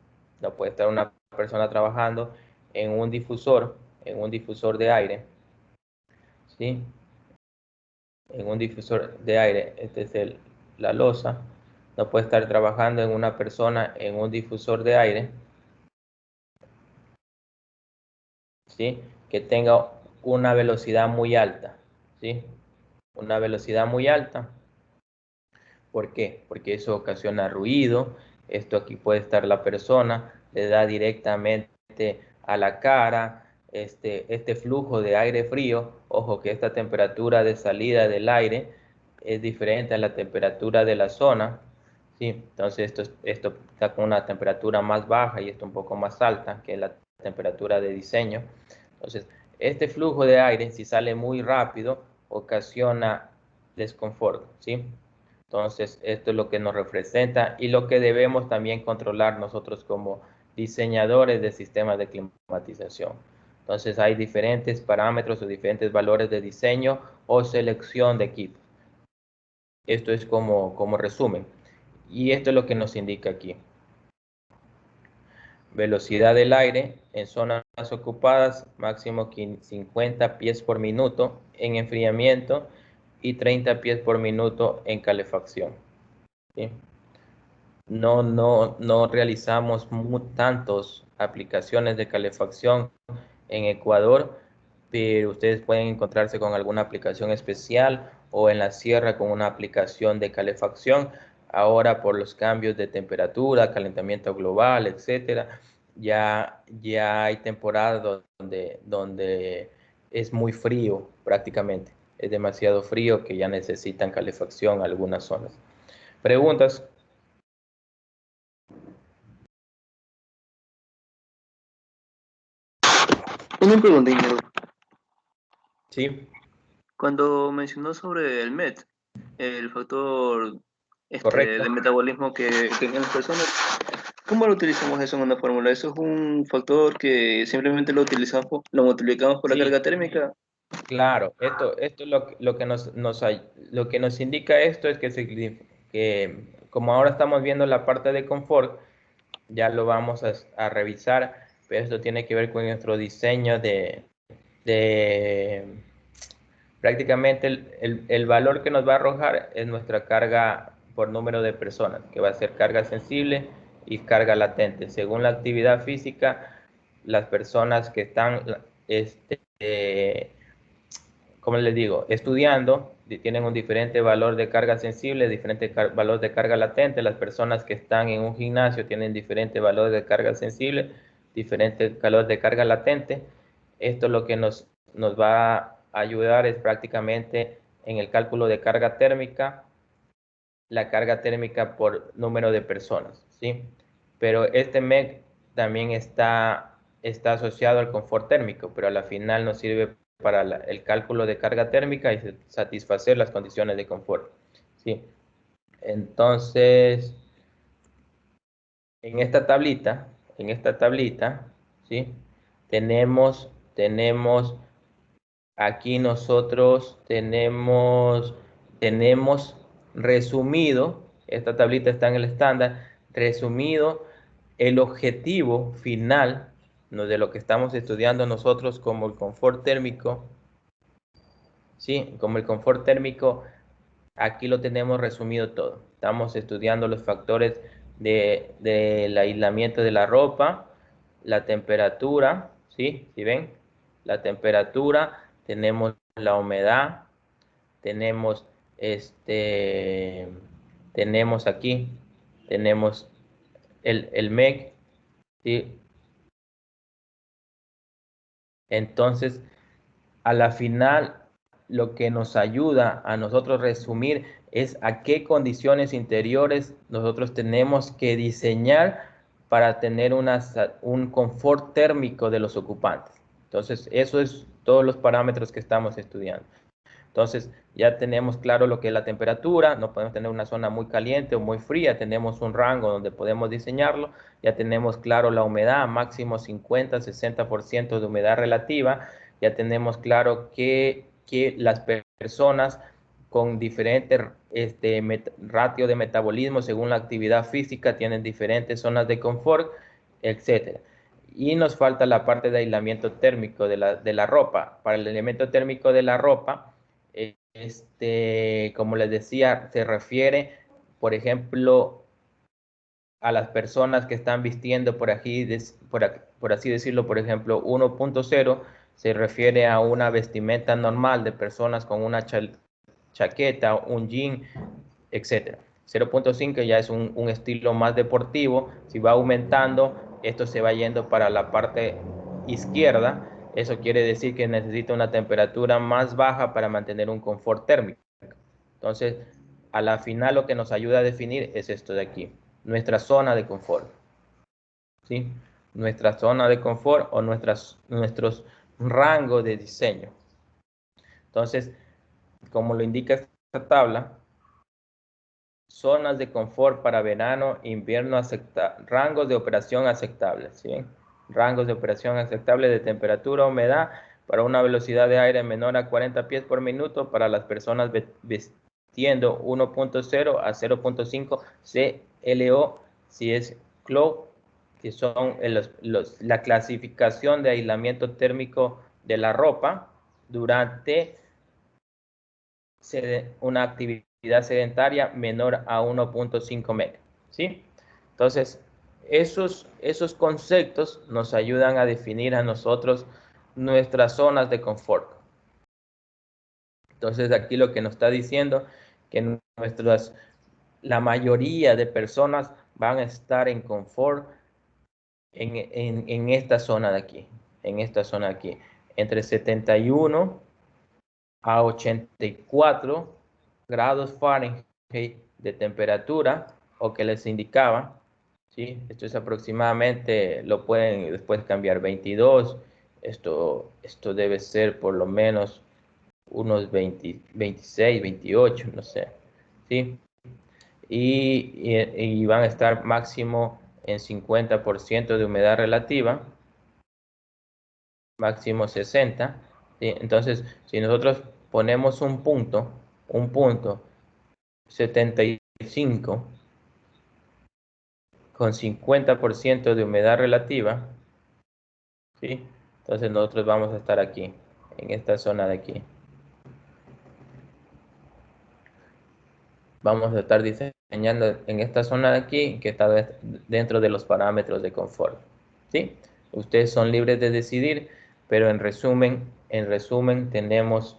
no puede estar una persona trabajando en un difusor de aire, ¿sí? En un difusor de aire, este es la losa, no puede estar trabajando en una persona en un difusor de aire, ¿sí? Que tenga una velocidad muy alta, ¿sí? Una velocidad muy alta. ¿Por qué? Porque eso ocasiona ruido. Esto aquí puede estar la persona, le da directamente a la cara este flujo de aire frío. Ojo que esta temperatura de salida del aire es diferente a la temperatura de la zona, ¿sí? Entonces esto está con una temperatura más baja y esto un poco más alta que la temperatura de diseño. Entonces, este flujo de aire, si sale muy rápido, ocasiona desconfort, ¿sí? Entonces, esto es lo que nos representa y lo que debemos también controlar nosotros como diseñadores de sistemas de climatización. Entonces, hay diferentes parámetros o diferentes valores de diseño o selección de equipos. Esto es como resumen. Y esto es lo que nos indica aquí. Velocidad del aire en zonas ocupadas, máximo 50 pies por minuto en enfriamiento y 30 pies por minuto en calefacción, ¿sí? No realizamos tantos aplicaciones de calefacción en Ecuador, pero ustedes pueden encontrarse con alguna aplicación especial o en la sierra con una aplicación de calefacción. Ahora por los cambios de temperatura, calentamiento global, etcétera, ya hay temporadas donde es muy frío prácticamente. Es demasiado frío que ya necesitan calefacción algunas zonas. ¿Preguntas? Una pregunta, ingeniero. Sí, Cuando mencionó sobre el MET, el factor correcto. de metabolismo que tienen las personas, ¿cómo lo utilizamos eso en una fórmula? ¿Eso es un factor que simplemente lo multiplicamos por la Sí, carga térmica? claro. Esto es lo que nos indica esto es que como ahora estamos viendo la parte de confort, ya lo vamos a revisar, pero esto tiene que ver con nuestro diseño de prácticamente el valor que nos va a arrojar es nuestra carga por número de personas, que va a ser carga sensible y carga latente. Según la actividad física, las personas que están, como les digo, estudiando, tienen un diferente valor de carga sensible, diferente valor de carga latente. Las personas que están en un gimnasio tienen diferente valor de carga sensible, diferente valor de carga latente. Esto lo que nos va a ayudar es prácticamente en el cálculo de carga térmica, la carga térmica por número de personas, ¿sí? Pero este MEC también está asociado al confort térmico, pero a la final nos sirve para el cálculo de carga térmica y satisfacer las condiciones de confort, ¿sí? Entonces, en esta tablita, ¿sí? Tenemos aquí nosotros tenemos resumido, esta tablita está en el estándar, resumido el objetivo final, ¿no?, de lo que estamos estudiando nosotros como el confort térmico. Sí, como el confort térmico, aquí lo tenemos resumido todo. Estamos estudiando los factores del aislamiento de la ropa, la temperatura, ¿sí? ¿Sí ven? La temperatura, tenemos la humedad, tenemos tenemos aquí, tenemos el MEC, ¿sí? Entonces, a la final, lo que nos ayuda a nosotros resumir es a qué condiciones interiores nosotros tenemos que diseñar para tener un confort térmico de los ocupantes. Entonces, eso es todos los parámetros que estamos estudiando. Entonces, ya tenemos claro lo que es la temperatura, no podemos tener una zona muy caliente o muy fría, tenemos un rango donde podemos diseñarlo, ya tenemos claro la humedad, máximo 50-60% de humedad relativa, ya tenemos claro que las personas con diferentes ratio de metabolismo según la actividad física tienen diferentes zonas de confort, etc. Y nos falta la parte de aislamiento térmico de la ropa. Para el aislamiento térmico de la ropa, como les decía, se refiere, por ejemplo, a las personas que están vistiendo por así decirlo, por ejemplo, 1.0 se refiere a una vestimenta normal de personas con una chaqueta, un jean, etc. 0.5 ya es un estilo más deportivo. Si va aumentando, esto se va yendo para la parte izquierda. Eso quiere decir que necesita una temperatura más baja para mantener un confort térmico. Entonces, a la final lo que nos ayuda a definir es esto de aquí, nuestra zona de confort. ¿Sí? Nuestra zona de confort o nuestros rangos de diseño. Entonces, como lo indica esta tabla, zonas de confort para verano, invierno, rangos de operación aceptables, ¿sí? Rangos de operación aceptables de temperatura, humedad, para una velocidad de aire menor a 40 pies por minuto para las personas vistiendo 1.0 a 0.5 CLO, si es CLO, que son la clasificación de aislamiento térmico de la ropa durante una actividad sedentaria menor a 1.5 metros, ¿sí? Entonces, esos conceptos nos ayudan a definir a nosotros nuestras zonas de confort. Entonces, aquí lo que nos está diciendo que la mayoría de personas van a estar en confort en esta zona de aquí, entre 71 a 84 grados Fahrenheit de temperatura, o que les indicaba, ¿sí? Esto es aproximadamente, lo pueden después cambiar 22, esto debe ser por lo menos unos 20, 26, 28, no sé, ¿sí? Y van a estar máximo en 50% de humedad relativa, máximo 60, ¿sí? Entonces, si nosotros ponemos un punto 75 con 50% de humedad relativa, ¿sí? Entonces nosotros vamos a estar aquí, en esta zona de aquí. Vamos a estar diseñando en esta zona de aquí, que está dentro de los parámetros de confort, ¿sí? Ustedes son libres de decidir, pero en resumen tenemos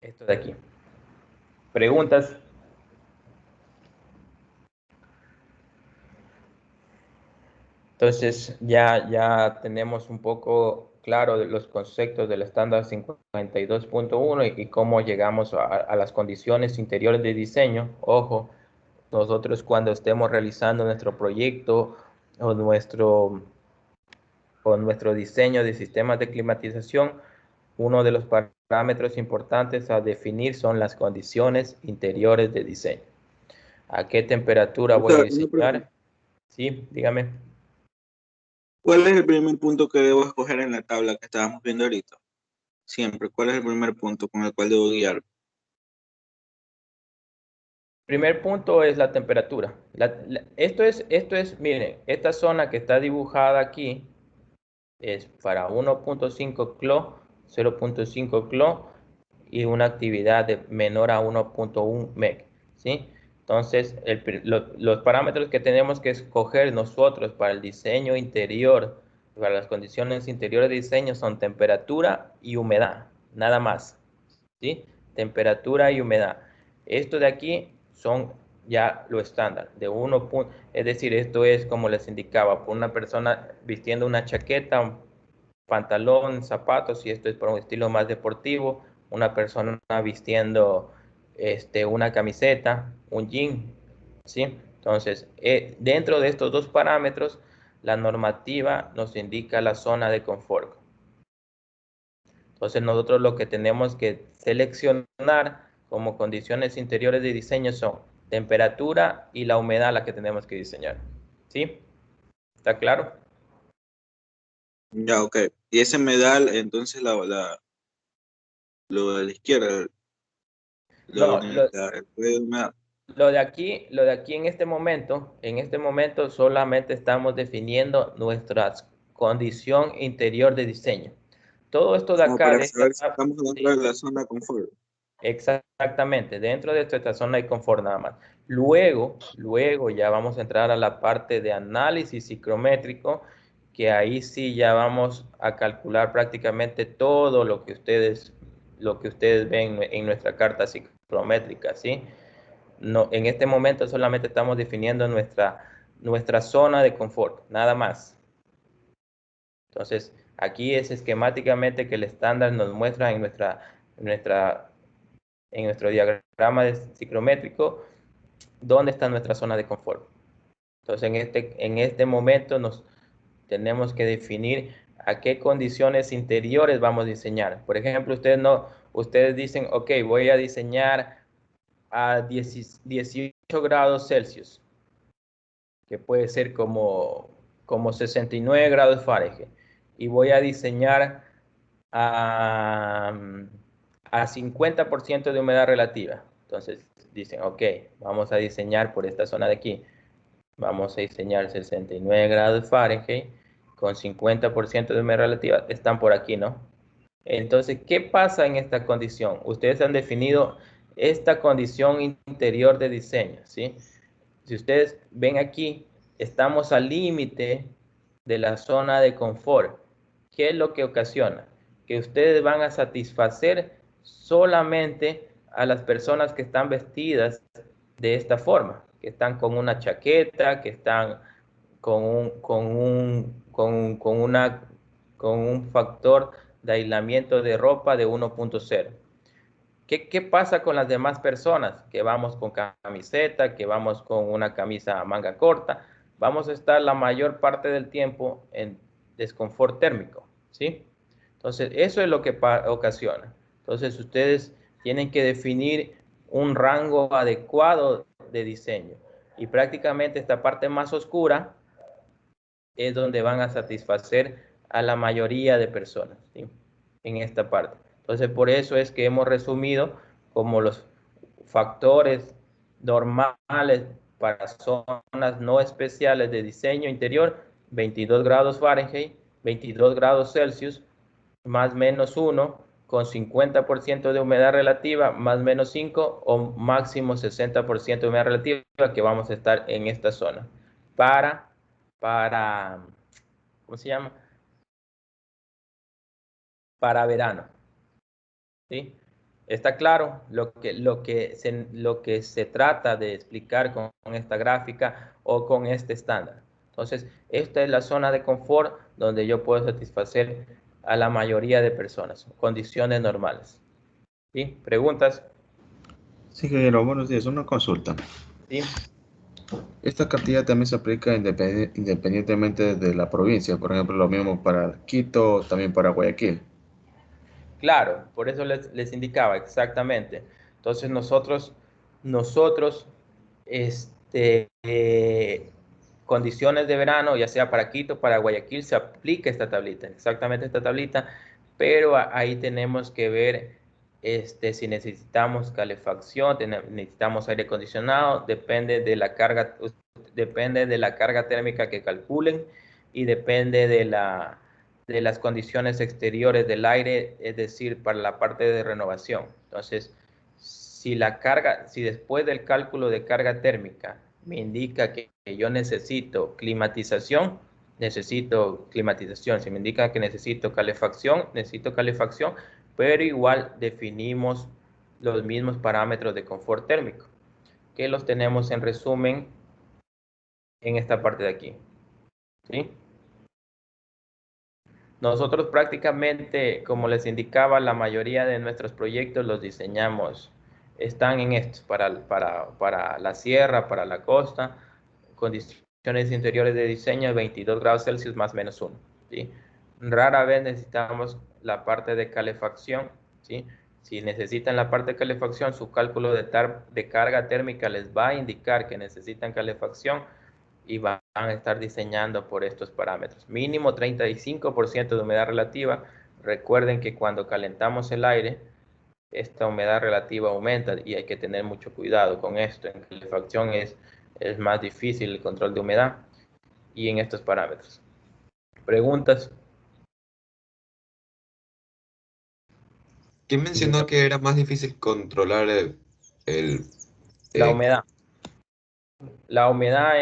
esto de aquí. ¿Preguntas? Entonces ya tenemos un poco claro de los conceptos del estándar 52.1 y cómo llegamos a las condiciones interiores de diseño. Ojo, nosotros cuando estemos realizando nuestro proyecto o nuestro diseño de sistemas de climatización, uno de los parámetros importantes a definir son las condiciones interiores de diseño. ¿A qué temperatura voy a diseñar? Sí, dígame. ¿Cuál es el primer punto que debo escoger en la tabla que estábamos viendo ahorita? Siempre, ¿cuál es el primer punto con el cual debo guiar? Primer punto es la temperatura. Esto es, miren, esta zona que está dibujada aquí es para 1.5 clo, 0.5 clo y una actividad de menor a 1.1 meg, ¿sí? Entonces, los parámetros que tenemos que escoger nosotros para el diseño interior, para las condiciones interiores de diseño son temperatura y humedad, nada más, ¿sí? Temperatura y humedad. Esto de aquí son ya lo estándar, de 1. Es decir, esto es como les indicaba, por una persona vistiendo una chaqueta, pantalón, zapatos, y esto es por un estilo más deportivo, una persona vistiendo una camiseta, un jean, ¿sí? Entonces, dentro de estos dos parámetros, la normativa nos indica la zona de confort. Entonces, nosotros lo que tenemos que seleccionar como condiciones interiores de diseño son temperatura y la humedad la que tenemos que diseñar, ¿sí? ¿Está claro? Ya, ok. Y ese me da entonces lo de la izquierda, No, lo de aquí en este momento solamente estamos definiendo nuestra condición interior de diseño. Todo esto de como acá, para de esta, saber si estamos dentro sí, de la zona de confort. exactamente, dentro de esta zona de confort nada más. Luego ya vamos a entrar a la parte de análisis psicométrico, que ahí sí ya vamos a calcular prácticamente todo lo que ustedes ven en nuestra carta psicométrica, ¿sí? No, en este momento solamente estamos definiendo nuestra zona de confort, nada más. Entonces, aquí es esquemáticamente que el estándar nos muestra en nuestro diagrama psicométrico dónde está nuestra zona de confort. Entonces, en este momento nos tenemos que definir a qué condiciones interiores vamos a diseñar. Por ejemplo, ustedes dicen, ok, voy a diseñar a 18 grados Celsius, que puede ser como 69 grados Fahrenheit. Y voy a diseñar a, a 50% de humedad relativa. Entonces dicen, ok, vamos a diseñar por esta zona de aquí. Vamos a diseñar 69 grados Fahrenheit con 50% de humedad relativa. Están por aquí, ¿no? Entonces, ¿qué pasa en esta condición? Ustedes han definido esta condición interior de diseño, ¿sí? Si ustedes ven aquí, estamos al límite de la zona de confort. ¿Qué es lo que ocasiona? Que ustedes van a satisfacer solamente a las personas que están vestidas de esta forma, que están con una chaqueta, que están con un factor de aislamiento de ropa de 1.0. ¿Qué pasa con las demás personas? Que vamos con camiseta, que vamos con una camisa manga corta. Vamos a estar la mayor parte del tiempo en desconfort térmico, ¿sí? Entonces, eso es lo que ocasiona. Entonces, ustedes tienen que definir un rango adecuado de diseño. Y prácticamente esta parte más oscura es donde van a satisfacer a la mayoría de personas, ¿sí? En esta parte. Entonces, por eso es que hemos resumido como los factores normales para zonas no especiales de diseño interior: 22 grados Fahrenheit, 22 grados Celsius, más menos 1, con 50% de humedad relativa, más menos 5 o máximo 60% de humedad relativa, que vamos a estar en esta zona. Para, ¿cómo se llama? Para verano, ¿sí? Está claro lo que se trata de explicar con esta gráfica o con este estándar. Entonces, esta es la zona de confort donde yo puedo satisfacer a la mayoría de personas, condiciones normales. ¿Sí? ¿Preguntas? Sí, ingeniero, buenos días. Una consulta. ¿Sí? Esta cantidad también se aplica independientemente de la provincia. Por ejemplo, lo mismo para Quito, también para Guayaquil. Claro, por eso les indicaba exactamente. Entonces nosotros este, condiciones de verano, ya sea para Quito, para Guayaquil, se aplica esta tablita, exactamente esta tablita, pero ahí tenemos que ver si necesitamos calefacción, necesitamos aire acondicionado, depende de la carga térmica que calculen y depende de las condiciones exteriores del aire, es decir, para la parte de renovación. Entonces, si después del cálculo de carga térmica me indica que yo necesito climatización, necesito climatización. Si me indica que necesito calefacción, pero igual definimos los mismos parámetros de confort térmico, que los tenemos en resumen en esta parte de aquí. ¿Sí? Nosotros prácticamente, como les indicaba, la mayoría de nuestros proyectos los diseñamos, están en estos, para la sierra, para la costa, condiciones interiores de diseño 22 grados Celsius más menos 1. ¿Sí? Rara vez necesitamos la parte de calefacción. ¿Sí? Si necesitan la parte de calefacción, su cálculo de carga térmica les va a indicar que necesitan calefacción y van a estar diseñando por estos parámetros. Mínimo 35% de humedad relativa. Recuerden que cuando calentamos el aire, esta humedad relativa aumenta y hay que tener mucho cuidado con esto. En calefacción es más difícil el control de humedad y en estos parámetros. ¿Preguntas? ¿Quién mencionó que era más difícil controlar La eh, humedad. La humedad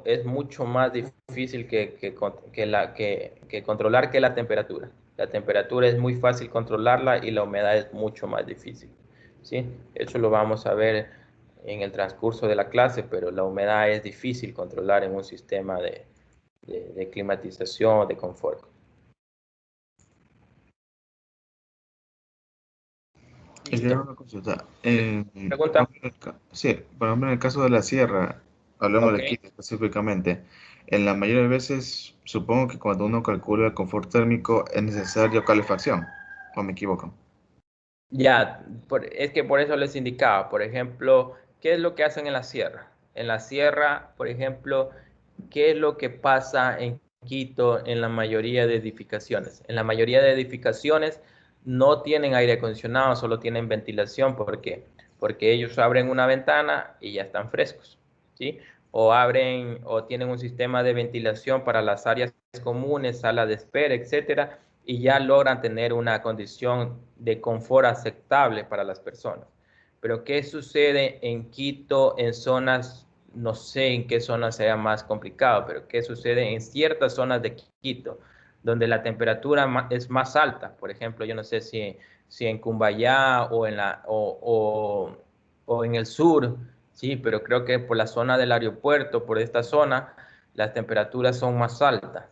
es mucho más difícil que controlar que la temperatura. La temperatura es muy fácil controlarla y la humedad es mucho más difícil. ¿Sí? Eso lo vamos a ver en el transcurso de la clase, pero la humedad es difícil controlar en un sistema de climatización o de confort. Y quiero ¿Listo? una consulta. ¿Pregunta? Sí, por ejemplo, en el caso de la sierra, hablamos Ok. de Quito específicamente. En la mayoría de veces, supongo que cuando uno calcula el confort térmico es necesario calefacción, ¿o me equivoco? Ya, es que por eso les indicaba, por ejemplo, ¿qué es lo que hacen en la sierra? En la sierra, por ejemplo, ¿qué es lo que pasa en Quito en la mayoría de edificaciones? En la mayoría de edificaciones no tienen aire acondicionado, solo tienen ventilación. ¿Por qué? Porque ellos abren una ventana y ya están frescos, ¿sí? O tienen un sistema de ventilación para las áreas comunes, sala de espera, etcétera, y ya logran tener una condición de confort aceptable para las personas. Pero ¿qué sucede en Quito, en zonas, no sé en qué zonas sea más complicado, pero qué sucede en ciertas zonas de Quito, donde la temperatura es más alta? Por ejemplo, yo no sé si en Cumbayá o en el sur, sí, pero creo que por la zona del aeropuerto, por esta zona, las temperaturas son más altas.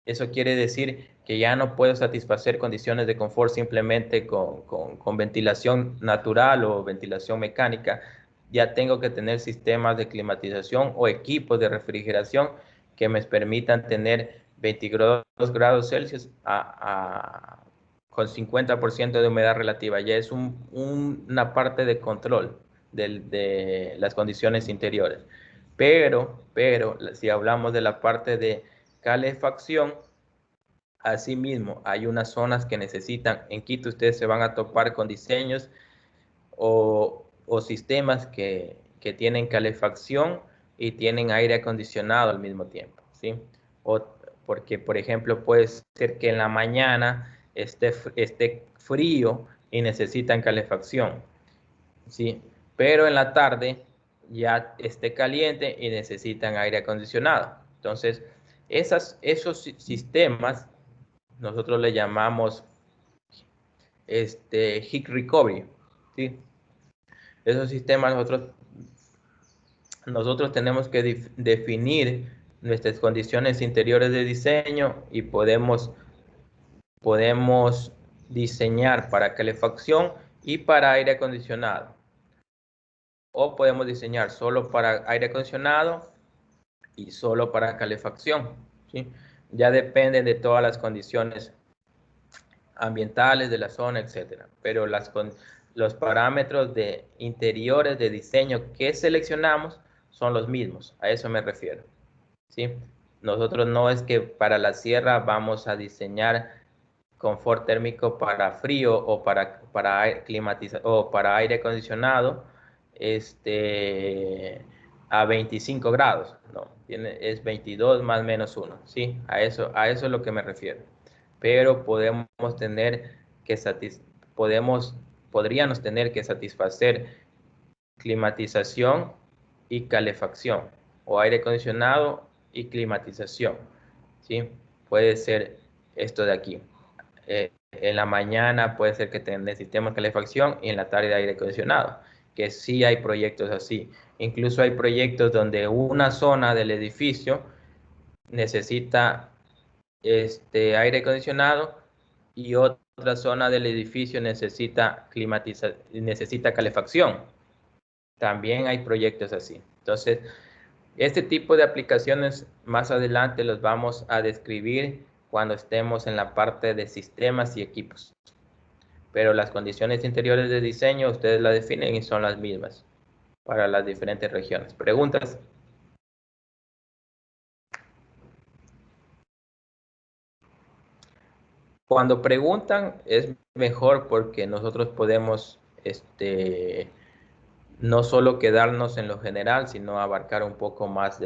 Eso quiere decir que ya no puedo satisfacer condiciones de confort simplemente con ventilación natural o ventilación mecánica. Ya tengo que tener sistemas de climatización o equipos de refrigeración que me permitan tener 22 grados Celsius con 50% de humedad relativa. Ya es una parte de control de las condiciones interiores. Pero si hablamos de la parte de calefacción, asimismo, hay unas zonas que necesitan, en Quito ustedes se van a topar con diseños o sistemas que tienen calefacción y tienen aire acondicionado al mismo tiempo, ¿sí? O, porque, por ejemplo, puede ser que en la mañana esté frío y necesitan calefacción, ¿sí? Pero en la tarde ya esté caliente y necesitan aire acondicionado. Entonces, esos sistemas nosotros le llamamos heat recovery, ¿sí? Esos sistemas nosotros tenemos que definir nuestras condiciones interiores de diseño y podemos diseñar para calefacción y para aire acondicionado. O podemos diseñar solo para aire acondicionado y solo para calefacción, ¿sí? Ya depende de todas las condiciones ambientales de la zona, etcétera. Pero los parámetros de interiores de diseño que seleccionamos son los mismos. A eso me refiero. ¿sí? Nosotros no es que para la sierra vamos a diseñar confort térmico para frío o para o para aire acondicionado a 25 grados, no, es 22 más menos 1, ¿sí? A eso es lo que me refiero. Pero podríamos tener que satisfacer climatización y calefacción, o aire acondicionado y climatización, ¿sí? Puede ser esto de aquí. En la mañana puede ser que necesitemos calefacción y en la tarde aire acondicionado, que sí hay proyectos así. Incluso hay proyectos donde una zona del edificio necesita aire acondicionado y otra zona del edificio necesita calefacción. También hay proyectos así. Entonces, este tipo de aplicaciones más adelante los vamos a describir cuando estemos en la parte de sistemas y equipos. Pero las condiciones interiores de diseño ustedes las definen y son las mismas para las diferentes regiones. ¿Preguntas? Cuando preguntan es mejor porque nosotros podemos no solo quedarnos en lo general, sino abarcar un poco más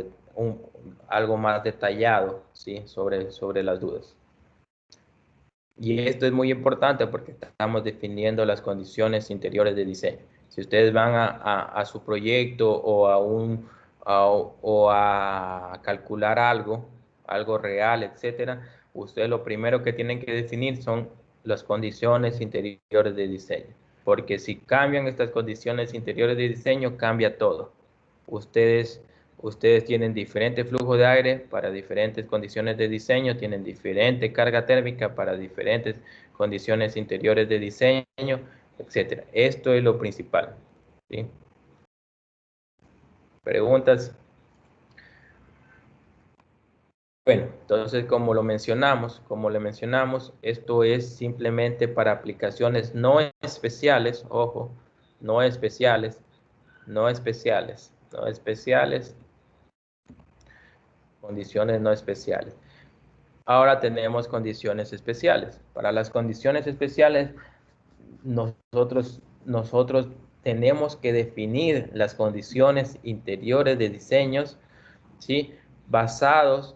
algo más detallado, ¿sí? sobre las dudas. Y esto es muy importante porque estamos definiendo las condiciones interiores de diseño. Si ustedes van a su proyecto o a calcular algo real, etcétera, ustedes lo primero que tienen que definir son las condiciones interiores de diseño. Porque si cambian estas condiciones interiores de diseño, cambia todo. Ustedes tienen diferente flujo de aire para diferentes condiciones de diseño, tienen diferente carga térmica para diferentes condiciones interiores de diseño, etc. Esto es lo principal, ¿sí? ¿Preguntas? Bueno, entonces como le mencionamos, esto es simplemente para aplicaciones no especiales, ojo, no especiales, condiciones no especiales. Ahora tenemos condiciones especiales. Para las condiciones especiales, nosotros tenemos que definir las condiciones interiores de diseños, ¿sí? Basados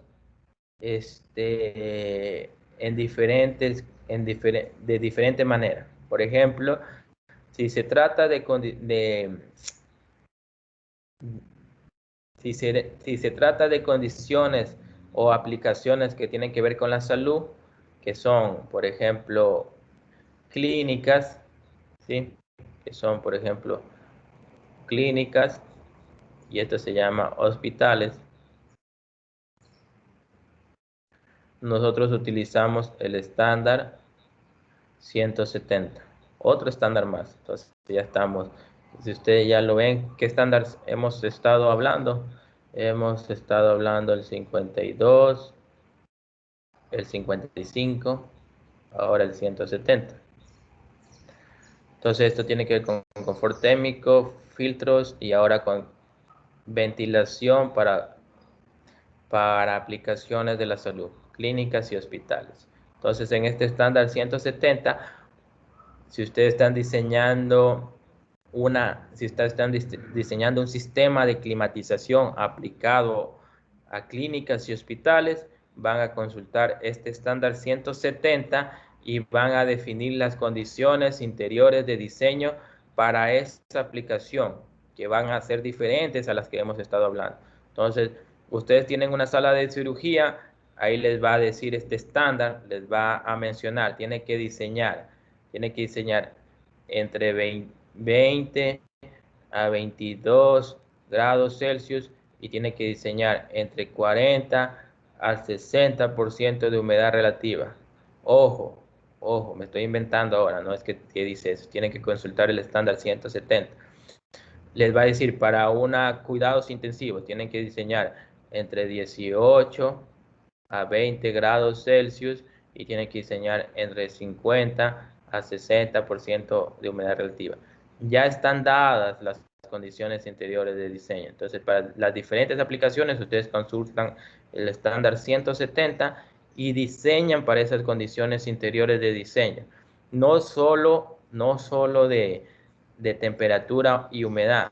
de diferente manera. Por ejemplo, si se trata si se trata de condiciones o aplicaciones que tienen que ver con la salud, que son, por ejemplo, clínicas, ¿sí? Que son, por ejemplo, clínicas, y esto se llama hospitales. Nosotros utilizamos el estándar 170, otro estándar más. Entonces ya estamos, si ustedes ya lo ven, ¿qué estándar hemos estado hablando? Hemos estado hablando el 52, el 55, ahora el 170. Entonces esto tiene que ver con confort térmico, filtros y ahora con ventilación para aplicaciones de la salud, clínicas y hospitales. Entonces en este estándar 170, si ustedes están diseñando diseñando un sistema de climatización aplicado a clínicas y hospitales, van a consultar este estándar 170 y van a definir las condiciones interiores de diseño para esa aplicación, que van a ser diferentes a las que hemos estado hablando. Entonces, ustedes tienen una sala de cirugía, ahí les va a decir este estándar, les va a mencionar, tiene que diseñar entre 20 a 22 grados Celsius y tiene que diseñar entre 40 al 60% de humedad relativa. Ojo, me estoy inventando ahora, no es que dice eso, tienen que consultar el estándar 170. Les va a decir, para cuidados intensivos, tienen que diseñar entre 18 a 20 grados Celsius y tienen que diseñar entre 50 a 60% de humedad relativa. Ya están dadas las condiciones interiores de diseño. Entonces, para las diferentes aplicaciones, ustedes consultan el estándar 170 y diseñan para esas condiciones interiores de diseño. No solo de temperatura y humedad.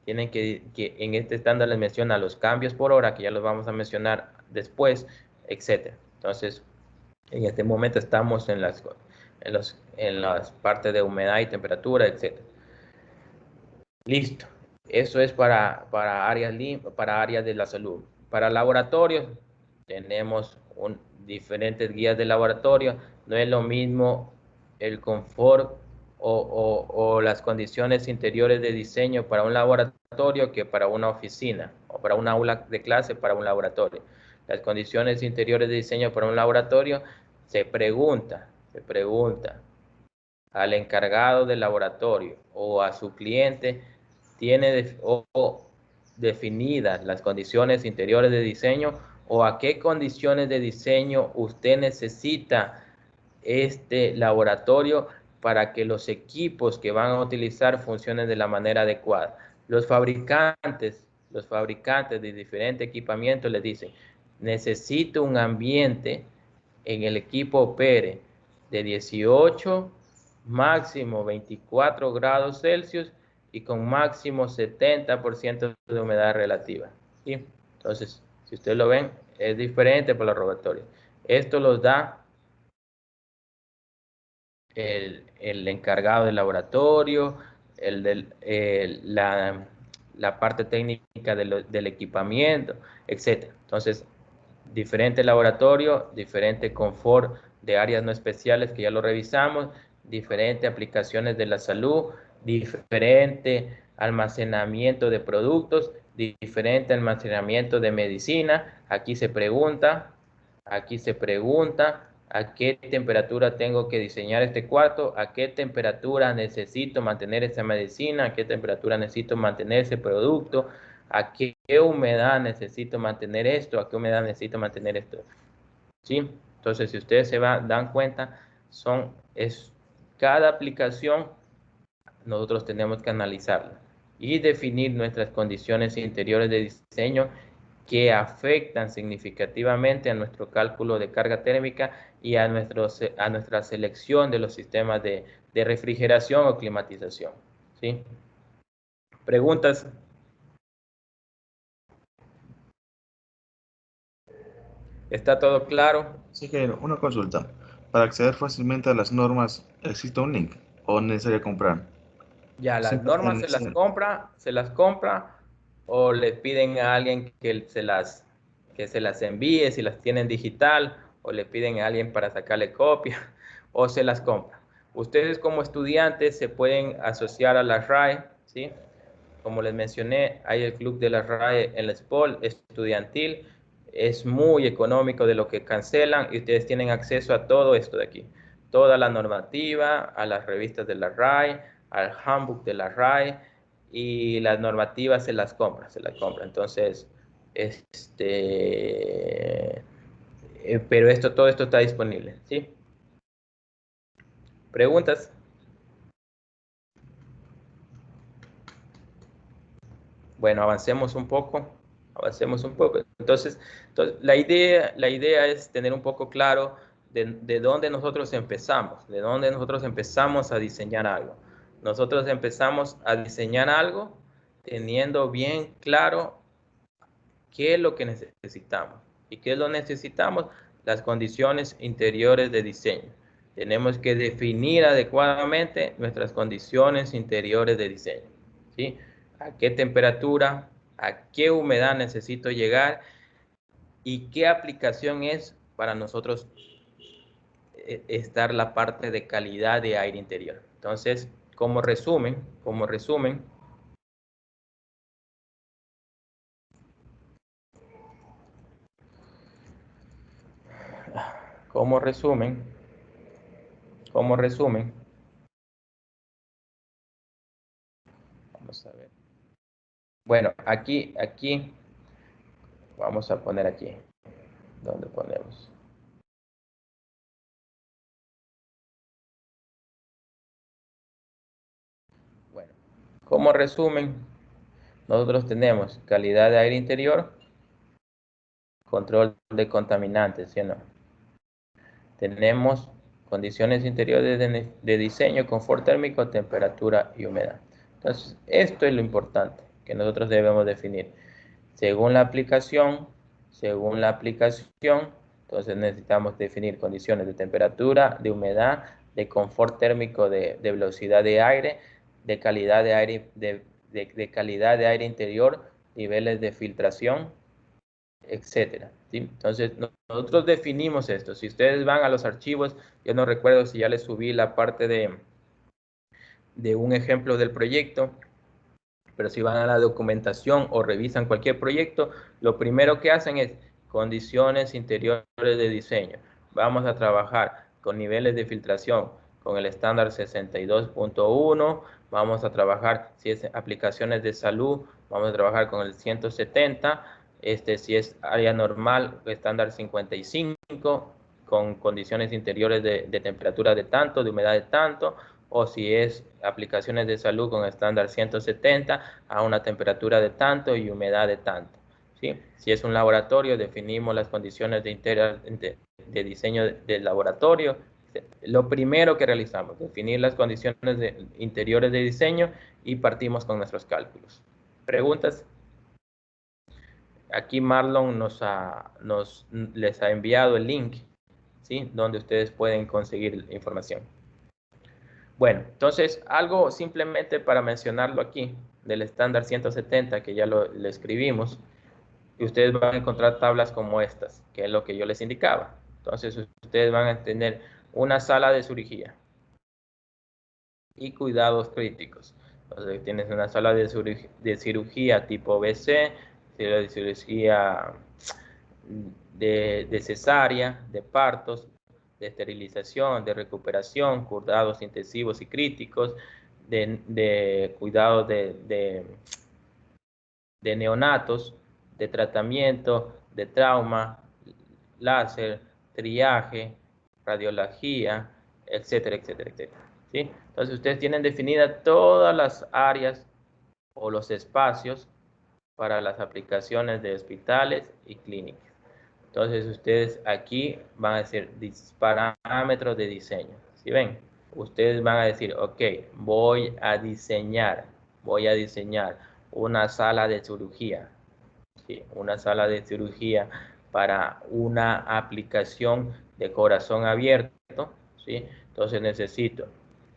Tienen que en este estándar les menciona los cambios por hora, que ya los vamos a mencionar después, etcétera. Entonces, en este momento estamos en las partes de humedad y temperatura, etcétera. Listo. Eso es para áreas de la salud. Para laboratorios tenemos diferentes guías de laboratorio. No es lo mismo el confort o las condiciones interiores de diseño para un laboratorio que para una oficina o para un aula de clase para un laboratorio. Las condiciones interiores de diseño para un laboratorio se pregunta al encargado del laboratorio o a su cliente tiene definidas las condiciones interiores de diseño o a qué condiciones de diseño usted necesita este laboratorio para que los equipos que van a utilizar funcionen de la manera adecuada. Los fabricantes de diferentes equipamientos les dicen, necesito un ambiente en el equipo opere de 18 máximo 24 grados Celsius y con máximo 70% de humedad relativa. ¿Sí? Entonces, si ustedes lo ven, es diferente para los laboratorios. Esto los da el encargado del laboratorio, la parte técnica del equipamiento, etc. Entonces, diferente laboratorio, diferente confort de áreas no especiales que ya lo revisamos, diferente aplicaciones de la salud, diferente almacenamiento de productos, diferente almacenamiento de medicina. Aquí se pregunta a qué temperatura tengo que diseñar este cuarto, a qué temperatura necesito mantener esa medicina, a qué temperatura necesito mantener ese producto, a qué humedad necesito mantener esto, a qué humedad necesito mantener esto. ¿Sí? Entonces, si ustedes dan cuenta, cada aplicación nosotros tenemos que analizarla y definir nuestras condiciones interiores de diseño que afectan significativamente a nuestro cálculo de carga térmica y a nuestra selección de los sistemas de refrigeración o climatización. ¿Sí? ¿Preguntas? ¿Está todo claro? Así que una consulta. Para acceder fácilmente a las normas, ¿existe un link o es necesario comprar? Ya, las Simplemente normas se las compra o le piden a alguien que se las envíe si las tienen digital o le piden a alguien para sacarle copia o se las compra. Ustedes como estudiantes se pueden asociar a la RAE, ¿sí? Como les mencioné, hay el club de la RAE en la SPOL estudiantil. Es muy económico de lo que cancelan y ustedes tienen acceso a todo esto de aquí. Toda la normativa, a las revistas de la RAE, al handbook de la RAE y las normativas se las compra. Entonces, pero todo esto está disponible, ¿sí? ¿Preguntas? Bueno, avancemos un poco. Entonces la idea es tener un poco claro de dónde nosotros empezamos a diseñar algo. Nosotros empezamos a diseñar algo teniendo bien claro qué es lo que necesitamos. ¿Y qué es lo que necesitamos? Las condiciones interiores de diseño. Tenemos que definir adecuadamente nuestras condiciones interiores de diseño. ¿Sí? ¿A qué temperatura, a qué humedad necesito llegar y qué aplicación es para nosotros estar la parte de calidad de aire interior? Entonces, como resumen, como resumen, vamos a ver. Bueno, aquí, vamos a poner aquí, ¿dónde ponemos? Bueno, Como resumen, nosotros tenemos calidad de aire interior, control de contaminantes, ¿sí o no? Tenemos condiciones interiores de diseño, confort térmico, temperatura y humedad. Entonces, esto es lo importante que nosotros debemos definir. Según la aplicación, entonces necesitamos definir condiciones de temperatura, de humedad, de confort térmico, de velocidad de aire, de calidad de aire, de calidad de aire interior, niveles de filtración, etcétera, ¿sí? Entonces, nosotros definimos esto. Si ustedes van a los archivos, yo no recuerdo si ya les subí la parte de un ejemplo del proyecto, pero si van a la documentación o revisan cualquier proyecto, lo primero que hacen es condiciones interiores de diseño. Vamos a trabajar con niveles de filtración con el estándar 62.1, vamos a trabajar, si es aplicaciones de salud, vamos a trabajar con el 170, si es área normal, estándar 55, con condiciones interiores de temperatura de tanto, de humedad de tanto, o si es aplicaciones de salud con estándar 170 a una temperatura de tanto y humedad de tanto, ¿sí? Si es un laboratorio, definimos las condiciones de diseño del laboratorio. Lo primero que realizamos, definir las condiciones interiores de diseño y partimos con nuestros cálculos. ¿Preguntas? Aquí Marlon les ha enviado el link, ¿sí? Donde ustedes pueden conseguir información. Bueno, entonces algo simplemente para mencionarlo aquí, del estándar 170 que ya lo escribimos, y ustedes van a encontrar tablas como estas, que es lo que yo les indicaba. Entonces ustedes van a tener una sala de cirugía y cuidados críticos. Entonces tienes una sala de cirugía tipo BC, de cirugía de cesárea, de partos, de esterilización, de recuperación, cuidados intensivos y críticos, de cuidados de neonatos, de tratamiento, de trauma, láser, triaje, radiología, etcétera, etcétera, etcétera. ¿Sí? Entonces ustedes tienen definidas todas las áreas o los espacios para las aplicaciones de hospitales y clínicas. Entonces ustedes aquí van a decir parámetros de diseño. ¿Sí ven? Ustedes van a decir, ok, voy a diseñar una sala de cirugía. ¿Sí? Una sala de cirugía para una aplicación de corazón abierto. ¿Sí? Entonces necesito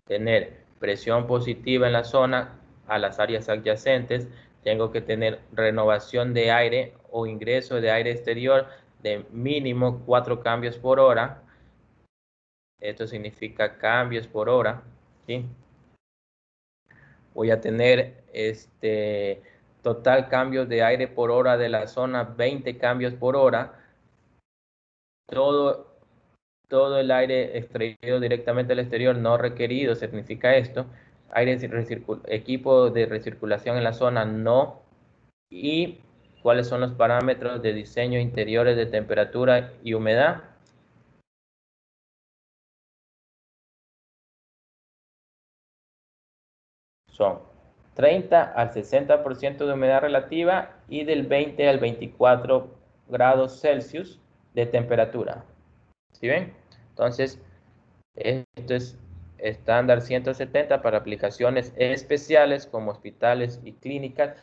tener presión positiva en la zona, a las áreas adyacentes. Tengo que tener renovación de aire o ingreso de aire exterior de mínimo 4 cambios por hora. Esto significa cambios por hora, ¿sí? Voy a tener total cambios de aire por hora de la zona, 20 cambios por hora. Todo el aire extraído directamente al exterior no requerido, significa esto. Equipo de recirculación en la zona no. Y cuáles son los parámetros de diseño interiores de temperatura y humedad. Son 30 al 60% de humedad relativa y del 20 al 24 grados Celsius de temperatura. ¿Sí ven? Entonces, esto es estándar 170 para aplicaciones especiales como hospitales y clínicas.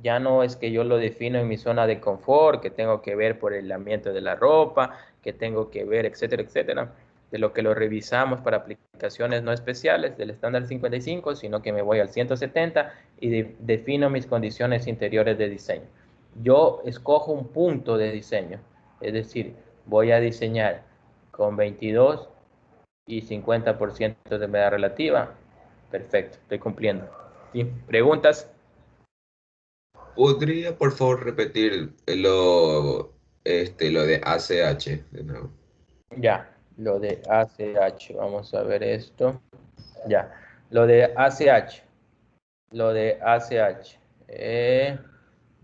Ya no es que yo lo defino en mi zona de confort, que tengo que ver por el ambiente de la ropa, que tengo que ver, etcétera, etcétera, de lo que lo revisamos para aplicaciones no especiales del estándar 55, sino que me voy al 170 y defino mis condiciones interiores de diseño. Yo escojo un punto de diseño, es decir, voy a diseñar con 22 y 50% de humedad relativa. Perfecto, estoy cumpliendo. ¿Sí? ¿Preguntas? ¿Podría, por favor, repetir lo de ACH de nuevo? Ya, lo de ACH, vamos a ver esto. Ya, lo de ACH, lo de ACH.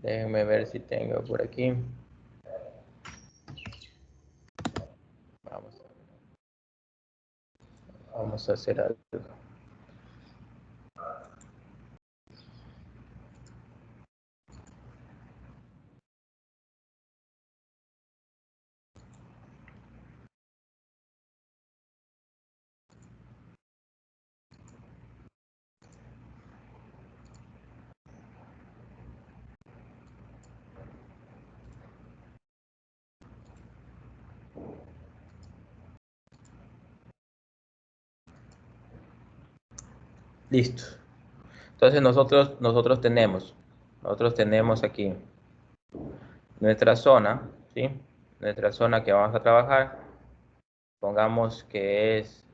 Déjenme ver si tengo por aquí. Vamos a hacer algo. Listo. Entonces nosotros tenemos aquí nuestra zona, ¿sí? Nuestra zona que vamos a trabajar, pongamos que es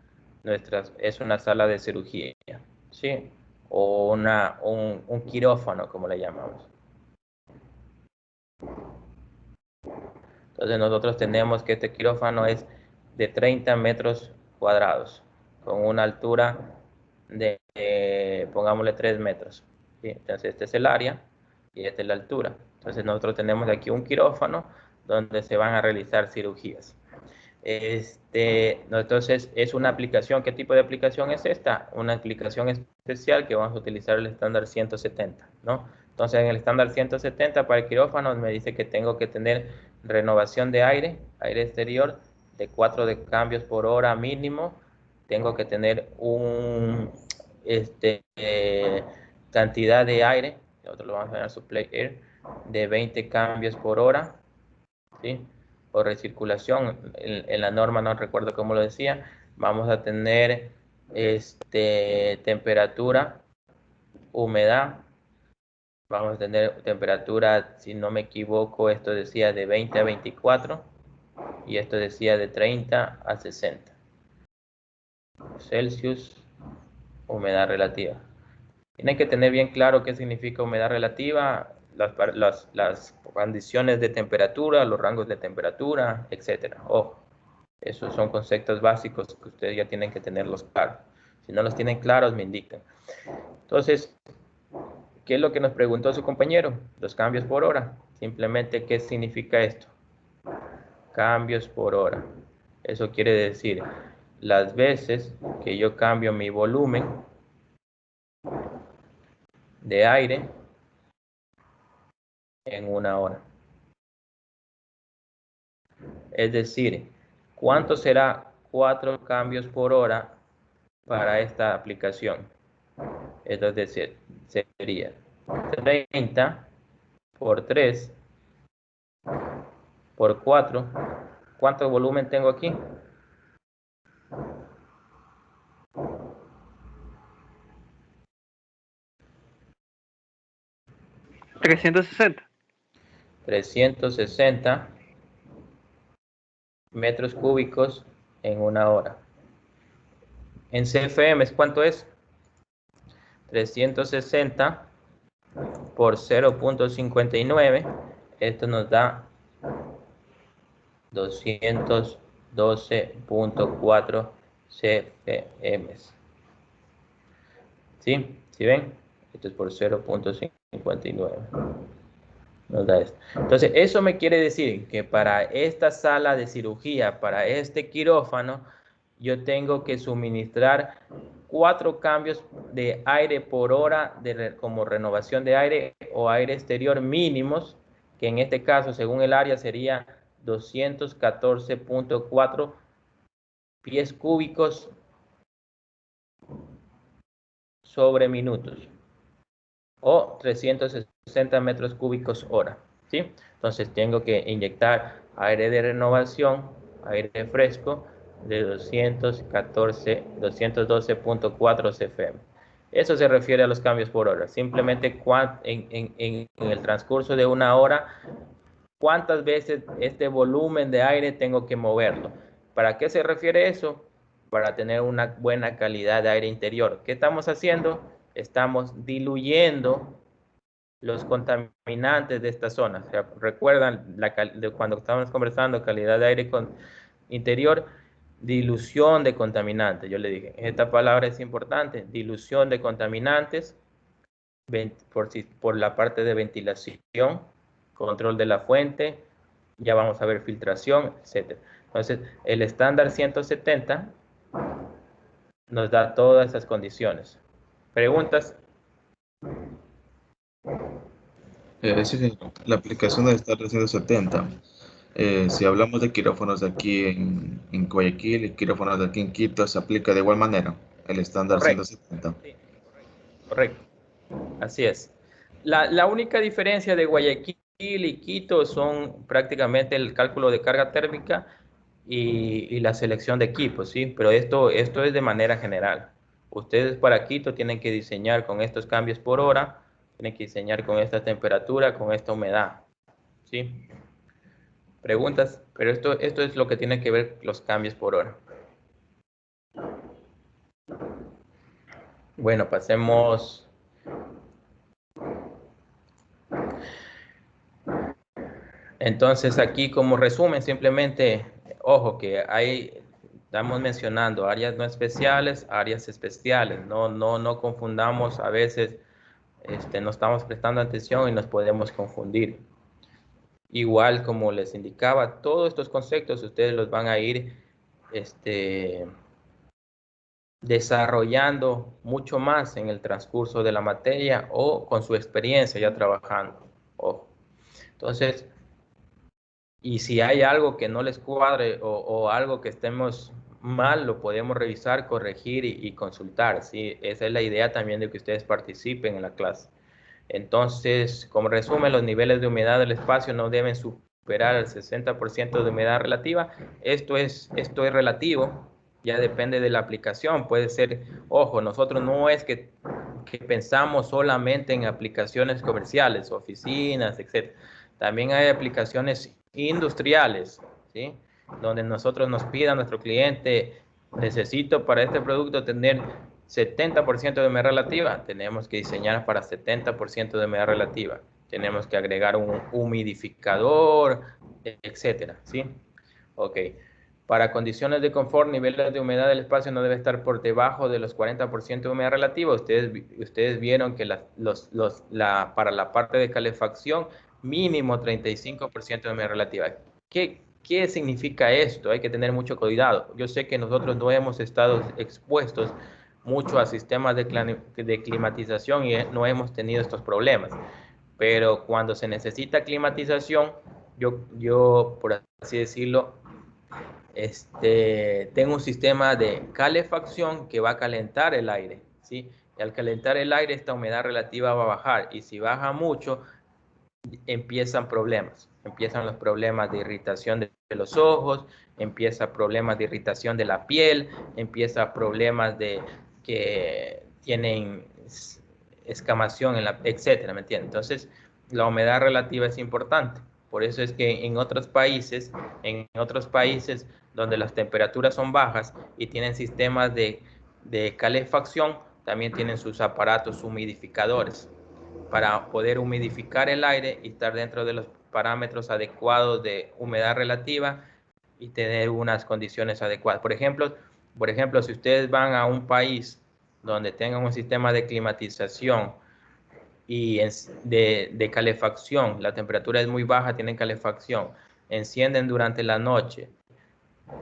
una sala de cirugía, ¿sí? O un quirófano, como le llamamos. Entonces nosotros tenemos que este quirófano es de 30 metros cuadrados, con una altura de, pongámosle 3 metros. ¿Sí? Entonces este es el área y esta es la altura. Entonces nosotros tenemos aquí un quirófano donde se van a realizar cirugías. Entonces es una aplicación. ¿Qué tipo de aplicación es esta? Una aplicación especial que vamos a utilizar el estándar 170, ¿no? Entonces en el estándar 170 para el quirófano me dice que tengo que tener renovación de aire exterior de 4 de cambios por hora mínimo. Tengo que tener cantidad de aire, nosotros lo vamos a llamar supply air, de 20 cambios por hora, ¿sí? O recirculación, en la norma no recuerdo cómo lo decía. Vamos a tener temperatura, humedad. Vamos a tener temperatura, si no me equivoco, esto decía de 20 a 24 y esto decía de 30 a 60 Celsius, humedad relativa. Tienen que tener bien claro qué significa humedad relativa, las condiciones de temperatura, los rangos de temperatura, etc. Ojo, esos son conceptos básicos que ustedes ya tienen que tenerlos claros. Si no los tienen claros, me indican. Entonces, ¿qué es lo que nos preguntó su compañero? Los cambios por hora. Simplemente, ¿qué significa esto? Cambios por hora. Eso quiere decir las veces que yo cambio mi volumen de aire en una hora. Es decir, ¿cuánto será 4 cambios por hora para esta aplicación? Entonces sería 30 por 3 por 4. ¿Cuánto volumen tengo aquí? ¿360? 360 metros cúbicos en una hora. En CFM, ¿cuánto es? 360 por 0.59. Esto nos da 212.4 CFM. ¿Sí? ¿Sí ven? Esto es por 0.59. Nos da esto. Entonces, eso me quiere decir que para esta sala de cirugía, para este quirófano, yo tengo que suministrar 4 cambios de aire por hora como renovación de aire o aire exterior mínimos, que en este caso, según el área, sería 214.4 pies cúbicos sobre minutos o 360 metros cúbicos hora, ¿sí? Entonces tengo que inyectar aire de renovación, aire fresco de 212.4 CFM. Eso se refiere a los cambios por hora. Simplemente en el transcurso de una hora, cuántas veces este volumen de aire tengo que moverlo. ¿Para qué se refiere eso? Para tener una buena calidad de aire interior. ¿Qué estamos haciendo? Estamos diluyendo los contaminantes de esta zona. O sea, recuerdan cuando estábamos conversando calidad de aire interior, dilución de contaminantes. Yo le dije, esta palabra es importante, dilución de contaminantes por la parte de ventilación, control de la fuente, ya vamos a ver filtración, etc. Entonces, el estándar 170 nos da todas esas condiciones. ¿Preguntas? Sí, la aplicación del estándar 170. Si hablamos de quirófanos de aquí en Guayaquil y quirófanos de aquí en Quito, se aplica de igual manera el estándar Correcto. 170. Sí, correcto. Así es. La única diferencia de Guayaquil y Quito son prácticamente el cálculo de carga térmica y la selección de equipos, ¿sí? Pero esto es de manera general. Ustedes para Quito tienen que diseñar con estos cambios por hora, tienen que diseñar con esta temperatura, con esta humedad, ¿sí? Preguntas, pero esto es lo que tiene que ver los cambios por hora. Bueno, pasemos. Entonces aquí como resumen, simplemente, ojo que estamos mencionando áreas no especiales, áreas especiales, no confundamos a veces, no estamos prestando atención y nos podemos confundir. Igual como les indicaba, todos estos conceptos ustedes los van a ir desarrollando mucho más en el transcurso de la materia o con su experiencia ya trabajando. Ojo. Entonces, y si hay algo que no les cuadre o algo que estemos mal, lo podemos revisar, corregir y consultar, ¿sí? Esa es la idea también de que ustedes participen en la clase. Entonces, como resumen, los niveles de humedad del espacio no deben superar el 60% de humedad relativa. Esto es relativo, ya depende de la aplicación. Puede ser, ojo, nosotros no es que pensamos solamente en aplicaciones comerciales, oficinas, etc. También hay aplicaciones industriales, ¿sí? Donde nosotros nos pida a nuestro cliente, necesito para este producto tener 70% de humedad relativa, tenemos que diseñar para 70% de humedad relativa. Tenemos que agregar un humidificador, etcétera, ¿sí? Ok. Para condiciones de confort, niveles de humedad del espacio no debe estar por debajo de los 40% de humedad relativa. Ustedes vieron que para la parte de calefacción, mínimo 35% de humedad relativa. ¿Qué significa esto? Hay que tener mucho cuidado. Yo sé que nosotros no hemos estado expuestos mucho a sistemas de climatización y no hemos tenido estos problemas. Pero cuando se necesita climatización, yo por así decirlo, tengo un sistema de calefacción que va a calentar el aire, ¿sí? Y al calentar el aire, esta humedad relativa va a bajar. Y si baja mucho, empiezan los problemas de irritación de los ojos, empiezan problemas de irritación de la piel, empiezan problemas de que tienen escamación, etcétera, ¿me entiendes? Entonces, la humedad relativa es importante. Por eso es que en otros países donde las temperaturas son bajas y tienen sistemas de calefacción, también tienen sus aparatos humidificadores para poder humidificar el aire y estar dentro de los parámetros adecuados de humedad relativa y tener unas condiciones adecuadas. Por ejemplo, si ustedes van a un país donde tengan un sistema de climatización y de calefacción, la temperatura es muy baja, tienen calefacción, encienden durante la noche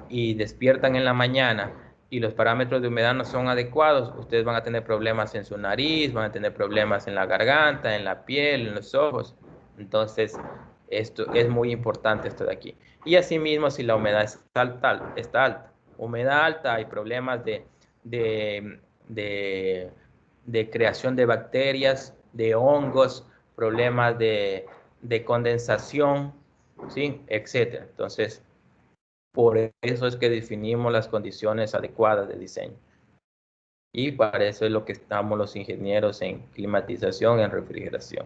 y despiertan en la mañana y los parámetros de humedad no son adecuados, ustedes van a tener problemas en su nariz, van a tener problemas en la garganta, en la piel, en los ojos. Entonces, esto es muy importante, esto de aquí. Y asimismo, si la humedad está alta, humedad alta, hay problemas de creación de bacterias, de hongos, problemas de condensación, ¿sí? Etcétera. Entonces, por eso es que definimos las condiciones adecuadas de diseño. Y para eso es lo que estamos los ingenieros en climatización, en refrigeración.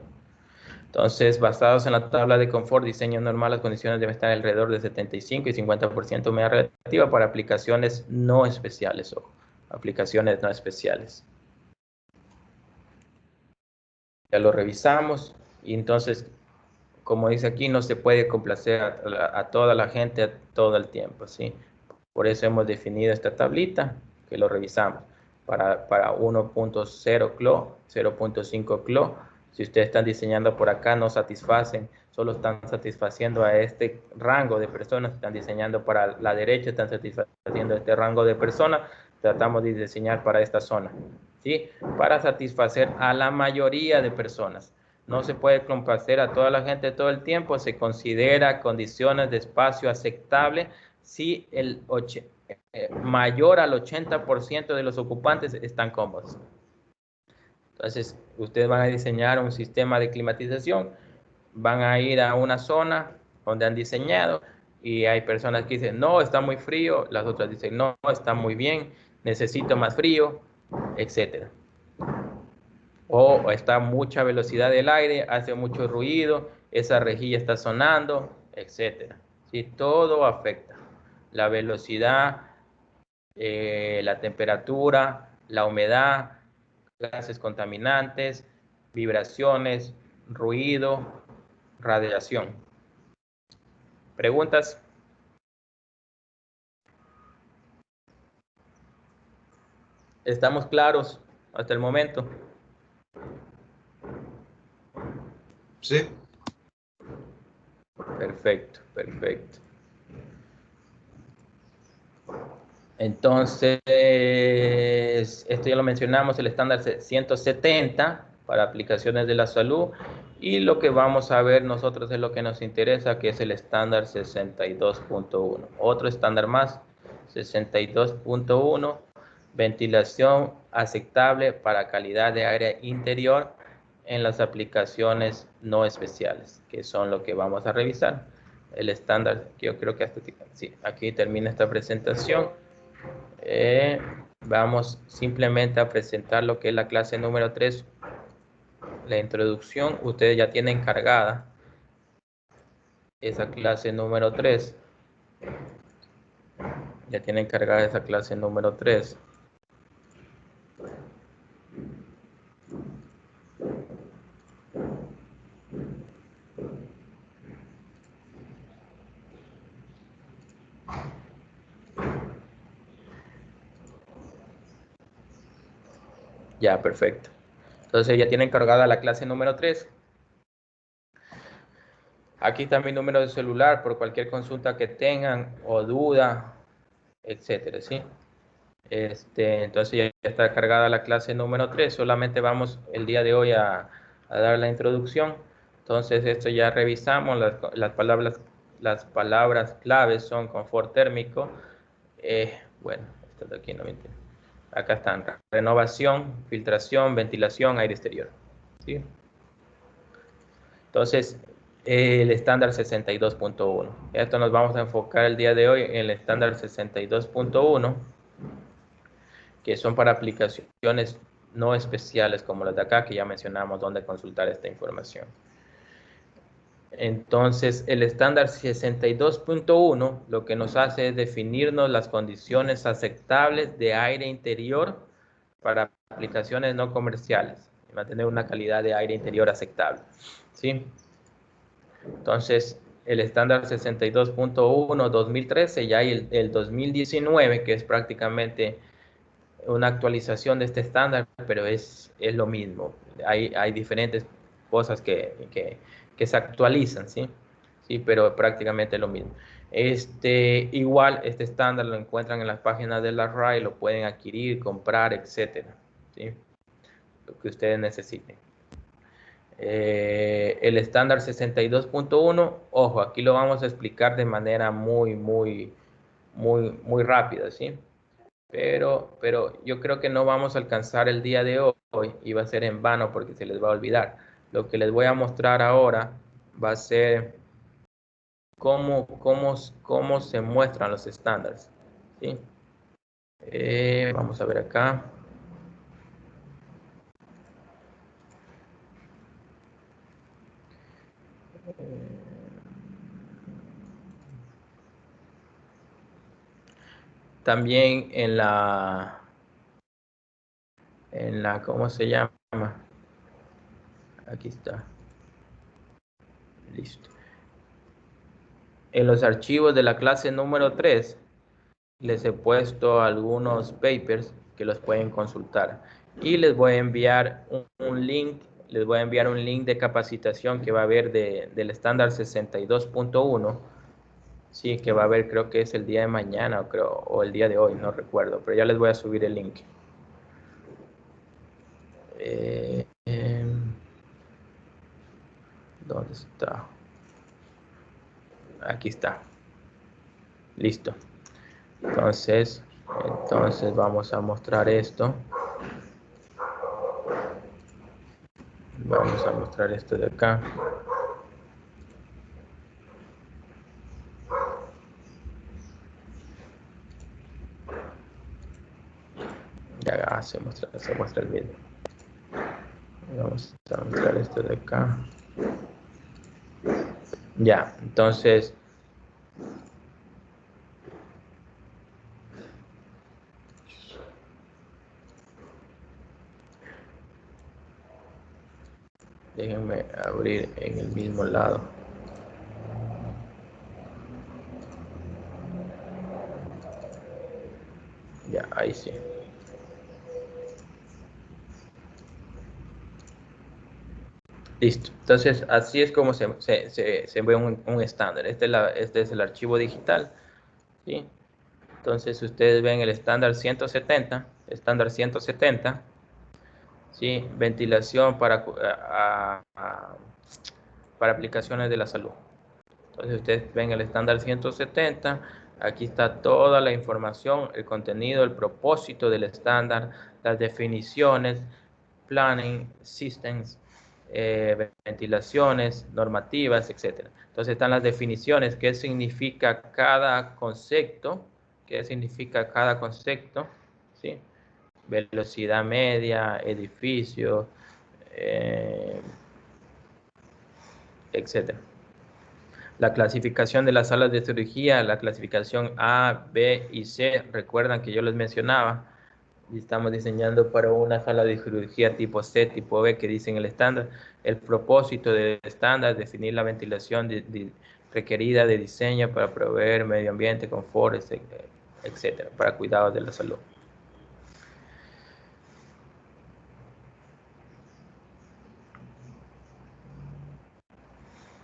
Entonces, basados en la tabla de confort, diseño normal, las condiciones deben estar alrededor de 75 y 50% humedad relativa para aplicaciones no especiales, ojo, aplicaciones no especiales. Ya lo revisamos y entonces, como dice aquí, no se puede complacer a toda la gente todo el tiempo, ¿sí? Por eso hemos definido esta tablita, que lo revisamos, para 1.0 CLO, 0.5 CLO. Si ustedes están diseñando por acá, no satisfacen, solo están satisfaciendo a este rango de personas, están diseñando para la derecha, están satisfaciendo este rango de personas, tratamos de diseñar para esta zona, ¿sí? Para satisfacer a la mayoría de personas. No se puede complacer a toda la gente todo el tiempo, se considera condiciones de espacio aceptable si mayor al 80% de los ocupantes están cómodos. Entonces, ustedes van a diseñar un sistema de climatización, van a ir a una zona donde han diseñado y hay personas que dicen, no, está muy frío, las otras dicen, no, está muy bien, necesito más frío, etcétera. O está mucha velocidad del aire, hace mucho ruido, esa rejilla está sonando, etcétera. ¿Sí? Todo afecta. La velocidad, la temperatura, la humedad, gases contaminantes, vibraciones, ruido, radiación. ¿Preguntas? ¿Estamos claros hasta el momento? Sí. Perfecto, perfecto. Entonces, esto ya lo mencionamos, el estándar 170 para aplicaciones de la salud, y lo que vamos a ver nosotros es lo que nos interesa, que es el estándar 62.1. Otro estándar más, 62.1, ventilación aceptable para calidad de aire interior en las aplicaciones no especiales, que son lo que vamos a revisar. El estándar, yo creo que hasta sí, aquí termina esta presentación. Vamos simplemente a presentar lo que es la clase número 3, la introducción. Ustedes ya tienen cargada esa clase número 3. Ya tienen cargada esa clase número 3. Ya, perfecto. Entonces ya tienen cargada la clase número 3. Aquí está mi número de celular por cualquier consulta que tengan o duda, etcétera, ¿sí? Entonces ya está cargada la clase número 3. Solamente vamos el día de hoy a dar la introducción. Entonces esto ya revisamos. Las palabras claves son confort térmico. Bueno, esto de aquí no me entiendo. Acá están: renovación, filtración, ventilación, aire exterior. ¿Sí? Entonces, el estándar 62.1. Esto nos vamos a enfocar el día de hoy en el estándar 62.1, que son para aplicaciones no especiales como las de acá, que ya mencionamos dónde consultar esta información. Entonces, el estándar 62.1 lo que nos hace es definirnos las condiciones aceptables de aire interior para aplicaciones no comerciales, y mantener una calidad de aire interior aceptable, ¿sí? Entonces, el estándar 62.1 2013, ya hay el 2019, que es prácticamente una actualización de este estándar, pero es lo mismo. Hay diferentes cosas que se actualizan, ¿sí? Sí, pero prácticamente lo mismo. Igual, este estándar lo encuentran en las páginas de la RAE, lo pueden adquirir, comprar, etcétera, ¿sí? Lo que ustedes necesiten. El estándar 62.1, ojo, aquí lo vamos a explicar de manera muy rápida, ¿sí? Pero yo creo que no vamos a alcanzar el día de hoy y va a ser en vano porque se les va a olvidar. Lo que les voy a mostrar ahora va a ser cómo se muestran los estándares, ¿sí? Vamos a ver acá. También en la, ¿cómo se llama? Aquí está. Listo. En los archivos de la clase número 3 les he puesto algunos papers que los pueden consultar. Y les voy a enviar un link, les voy a enviar un link de capacitación que va a haber del estándar 62.1. Sí, que va a haber, creo que es el día de mañana o el día de hoy, no recuerdo, pero ya les voy a subir el link. ¿Dónde está? Aquí está. Listo. Entonces vamos a mostrar esto. Vamos a mostrar esto de acá. ya se muestra el video. Vamos a mostrar esto de acá. Ya, entonces déjenme abrir en el mismo lado. Ya, ahí sí. Listo. Entonces, así es como se ve un estándar. Este es el archivo digital, ¿sí? Entonces, ustedes ven el estándar 170, ¿sí? Ventilación para aplicaciones de la salud. Entonces, ustedes ven el estándar 170. Aquí está toda la información, el contenido, el propósito del estándar, las definiciones, planning, systems, ventilaciones, normativas, etc. Entonces están las definiciones, qué significa cada concepto, ¿sí? Velocidad media, edificio, etc. La clasificación de las salas de cirugía, la clasificación A, B y C, recuerdan que yo les mencionaba, y estamos diseñando para una sala de cirugía tipo C, tipo B, que dicen el estándar. El propósito del estándar, definir la ventilación requerida de diseño para proveer medio ambiente, confort, etcétera, para cuidados de la salud.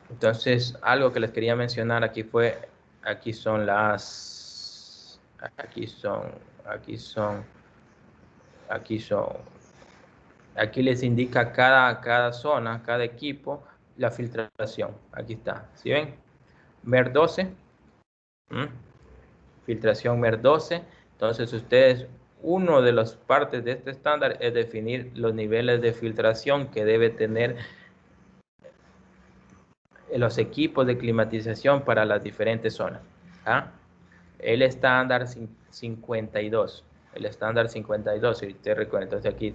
Entonces, algo que les quería mencionar aquí aquí les indica cada zona, cada equipo, la filtración. Aquí está, ¿sí ven? MER 12, filtración MER 12. Entonces ustedes, uno de las partes de este estándar es definir los niveles de filtración que debe tener los equipos de climatización para las diferentes zonas. ¿Ah? El estándar 52, si usted recuerda. Entonces aquí,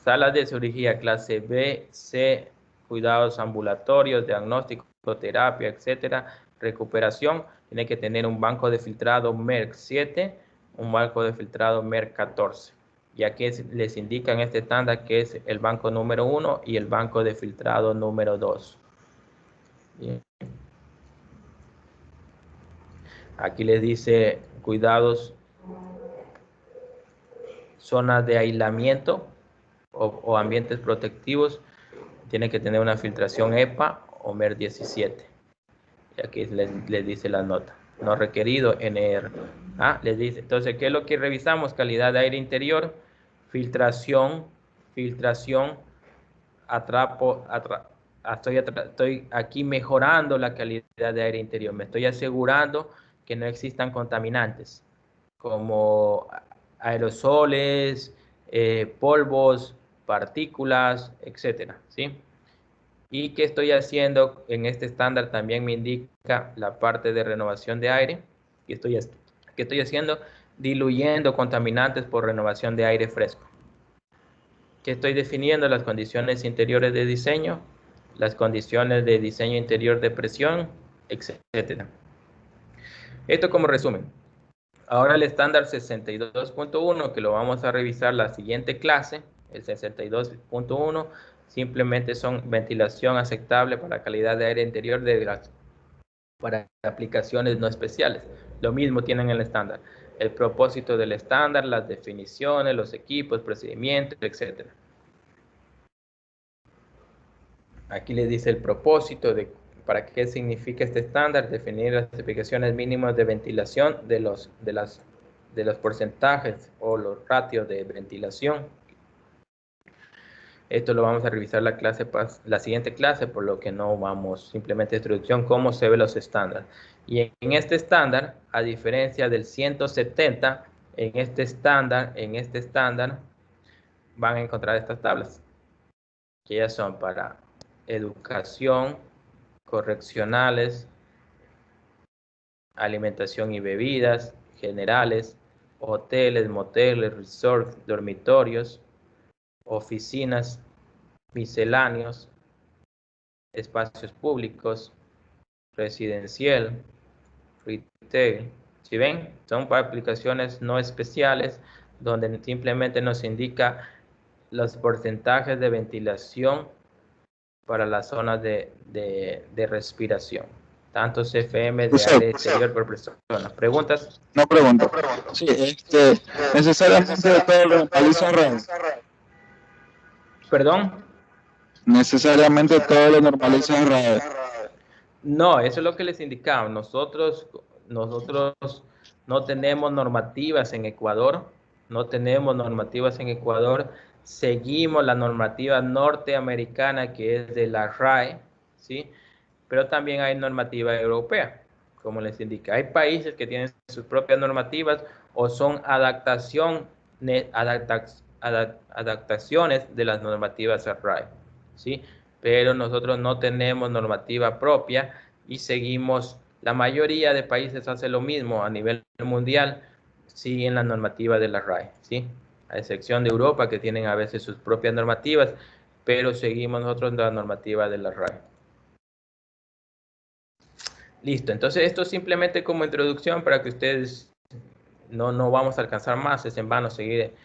salas de cirugía clase B, C, cuidados ambulatorios, diagnóstico, terapia, etcétera, recuperación, tiene que tener un banco de filtrado MERC 7, un banco de filtrado MERC 14. Y aquí les indican este estándar que es el banco número 1 y el banco de filtrado número 2. Bien. Aquí les dice cuidados, zonas de aislamiento o ambientes protectivos, tiene que tener una filtración EPA o MER 17. Y aquí les dice la nota. No requerido, NR. Les dice, entonces, ¿qué es lo que revisamos? Calidad de aire interior, filtración, estoy aquí mejorando la calidad de aire interior. Me estoy asegurando que no existan contaminantes como aerosoles, polvos, partículas, etcétera, ¿sí? Y qué estoy haciendo en este estándar también me indica la parte de renovación de aire. ¿Qué estoy haciendo? Diluyendo contaminantes por renovación de aire fresco. ¿Qué estoy definiendo? Las condiciones interiores de diseño, las condiciones de diseño interior de presión, etcétera. Esto como resumen. Ahora el estándar 62.1, que lo vamos a revisar la siguiente clase, el 62.1, simplemente son ventilación aceptable para calidad de aire interior para aplicaciones no especiales. Lo mismo tienen el estándar. El propósito del estándar, las definiciones, los equipos, procedimientos, etc. Aquí les dice el propósito de para qué significa este estándar, definir las especificaciones mínimas de ventilación de los porcentajes o los ratios de ventilación. Esto lo vamos a revisar la siguiente clase, por lo que no vamos simplemente a introducción, cómo se ven los estándares. Y en este estándar, a diferencia del 170, en este estándar van a encontrar estas tablas, que ya son para educación, correccionales, alimentación y bebidas, generales, hoteles, moteles, resorts, dormitorios, oficinas, misceláneos, espacios públicos, residencial, retail. Si ven, son para aplicaciones no especiales donde simplemente nos indica los porcentajes de ventilación para las zonas de respiración, tanto CFM de aire exterior por persona. ¿Preguntas? No pregunto. Sí, necesariamente todo lo normaliza RAE. ¿Perdón? Necesariamente todo lo normaliza RAE. No, eso es lo que les indicaba. Nosotros no tenemos normativas en Ecuador, seguimos la normativa norteamericana que es de la RAE, ¿sí? Pero también hay normativa europea, como les indica. Hay países que tienen sus propias normativas o son adaptaciones de las normativas RAE, ¿sí? Pero nosotros no tenemos normativa propia y seguimos, la mayoría de países hace lo mismo a nivel mundial, siguen la normativa de la RAE, ¿sí? A excepción de Europa, que tienen a veces sus propias normativas, pero seguimos nosotros la normativa de la RAE. Listo, entonces esto es simplemente como introducción para que ustedes no vamos a alcanzar más, es en vano seguir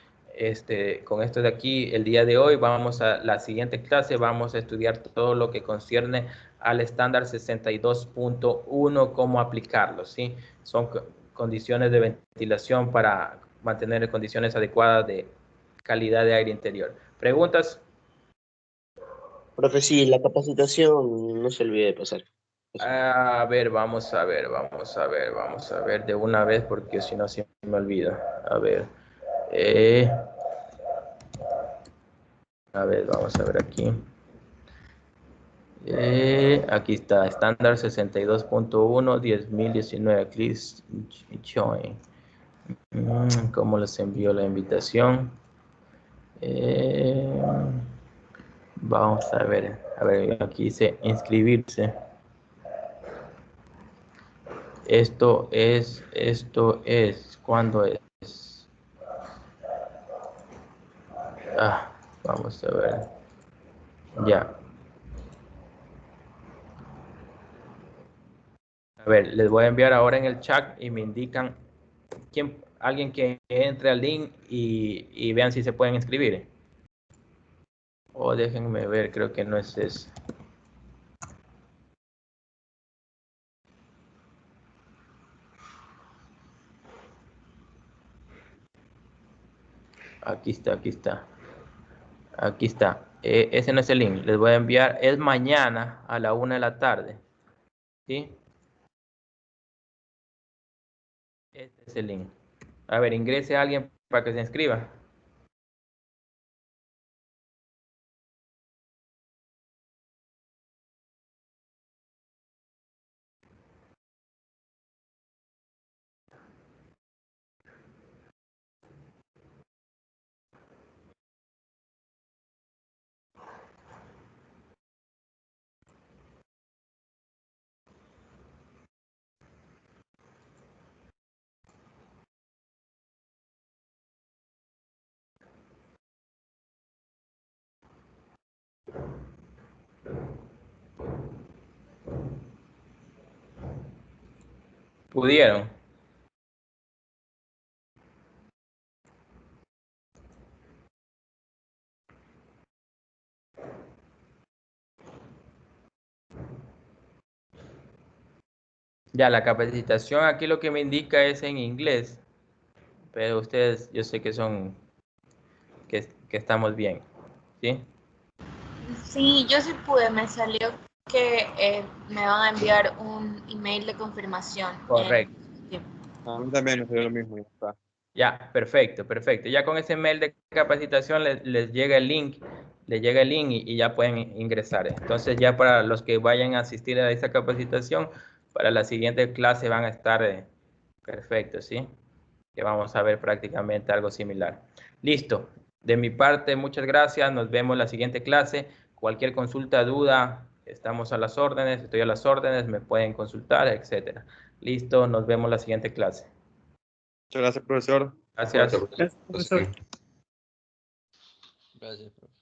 con esto de aquí el día de hoy. Vamos a la siguiente clase, vamos a estudiar todo lo que concierne al estándar 62.1, cómo aplicarlo, ¿sí? Son condiciones de ventilación para mantener condiciones adecuadas de calidad de aire interior. ¿Preguntas? Profe, sí, la capacitación no se olvide de pasar. A ver, vamos a ver de una vez porque si no se me olvida. A ver, vamos a ver aquí. Aquí está, estándar 62.1, 10.019, please join. ¿Cómo les envío la invitación? Vamos a ver, aquí dice inscribirse. Esto es, ¿cuándo es? Vamos a ver. Ya. A ver, les voy a enviar ahora en el chat y me indican alguien que entre al link y vean si se pueden inscribir. O déjenme ver, creo que no es eso. Aquí está. Ese no es el link. Les voy a enviar. Es mañana a la 1 de la tarde. ¿Sí? Este es el link. A ver, ingrese a alguien para que se inscriba. ¿Pudieron? Ya, la capacitación aquí lo que me indica es en inglés. Pero ustedes, yo sé que son, que estamos bien. ¿Sí? Sí, yo sí pude, me salió que me van a enviar un email de confirmación. Correcto. A mí también me salió lo mismo, ya está. Ya, perfecto. Ya con ese mail de capacitación les llega el link, y ya pueden ingresar. Entonces ya para los que vayan a asistir a esa capacitación, para la siguiente clase van a estar perfectos, ¿sí? Que vamos a ver prácticamente algo similar. Listo. De mi parte, muchas gracias. Nos vemos en la siguiente clase. Cualquier consulta, duda, estamos a las órdenes, estoy a las órdenes, me pueden consultar, etcétera. Listo, nos vemos en la siguiente clase. Muchas gracias, profesor. Gracias. Gracias, profesor. Gracias, profe.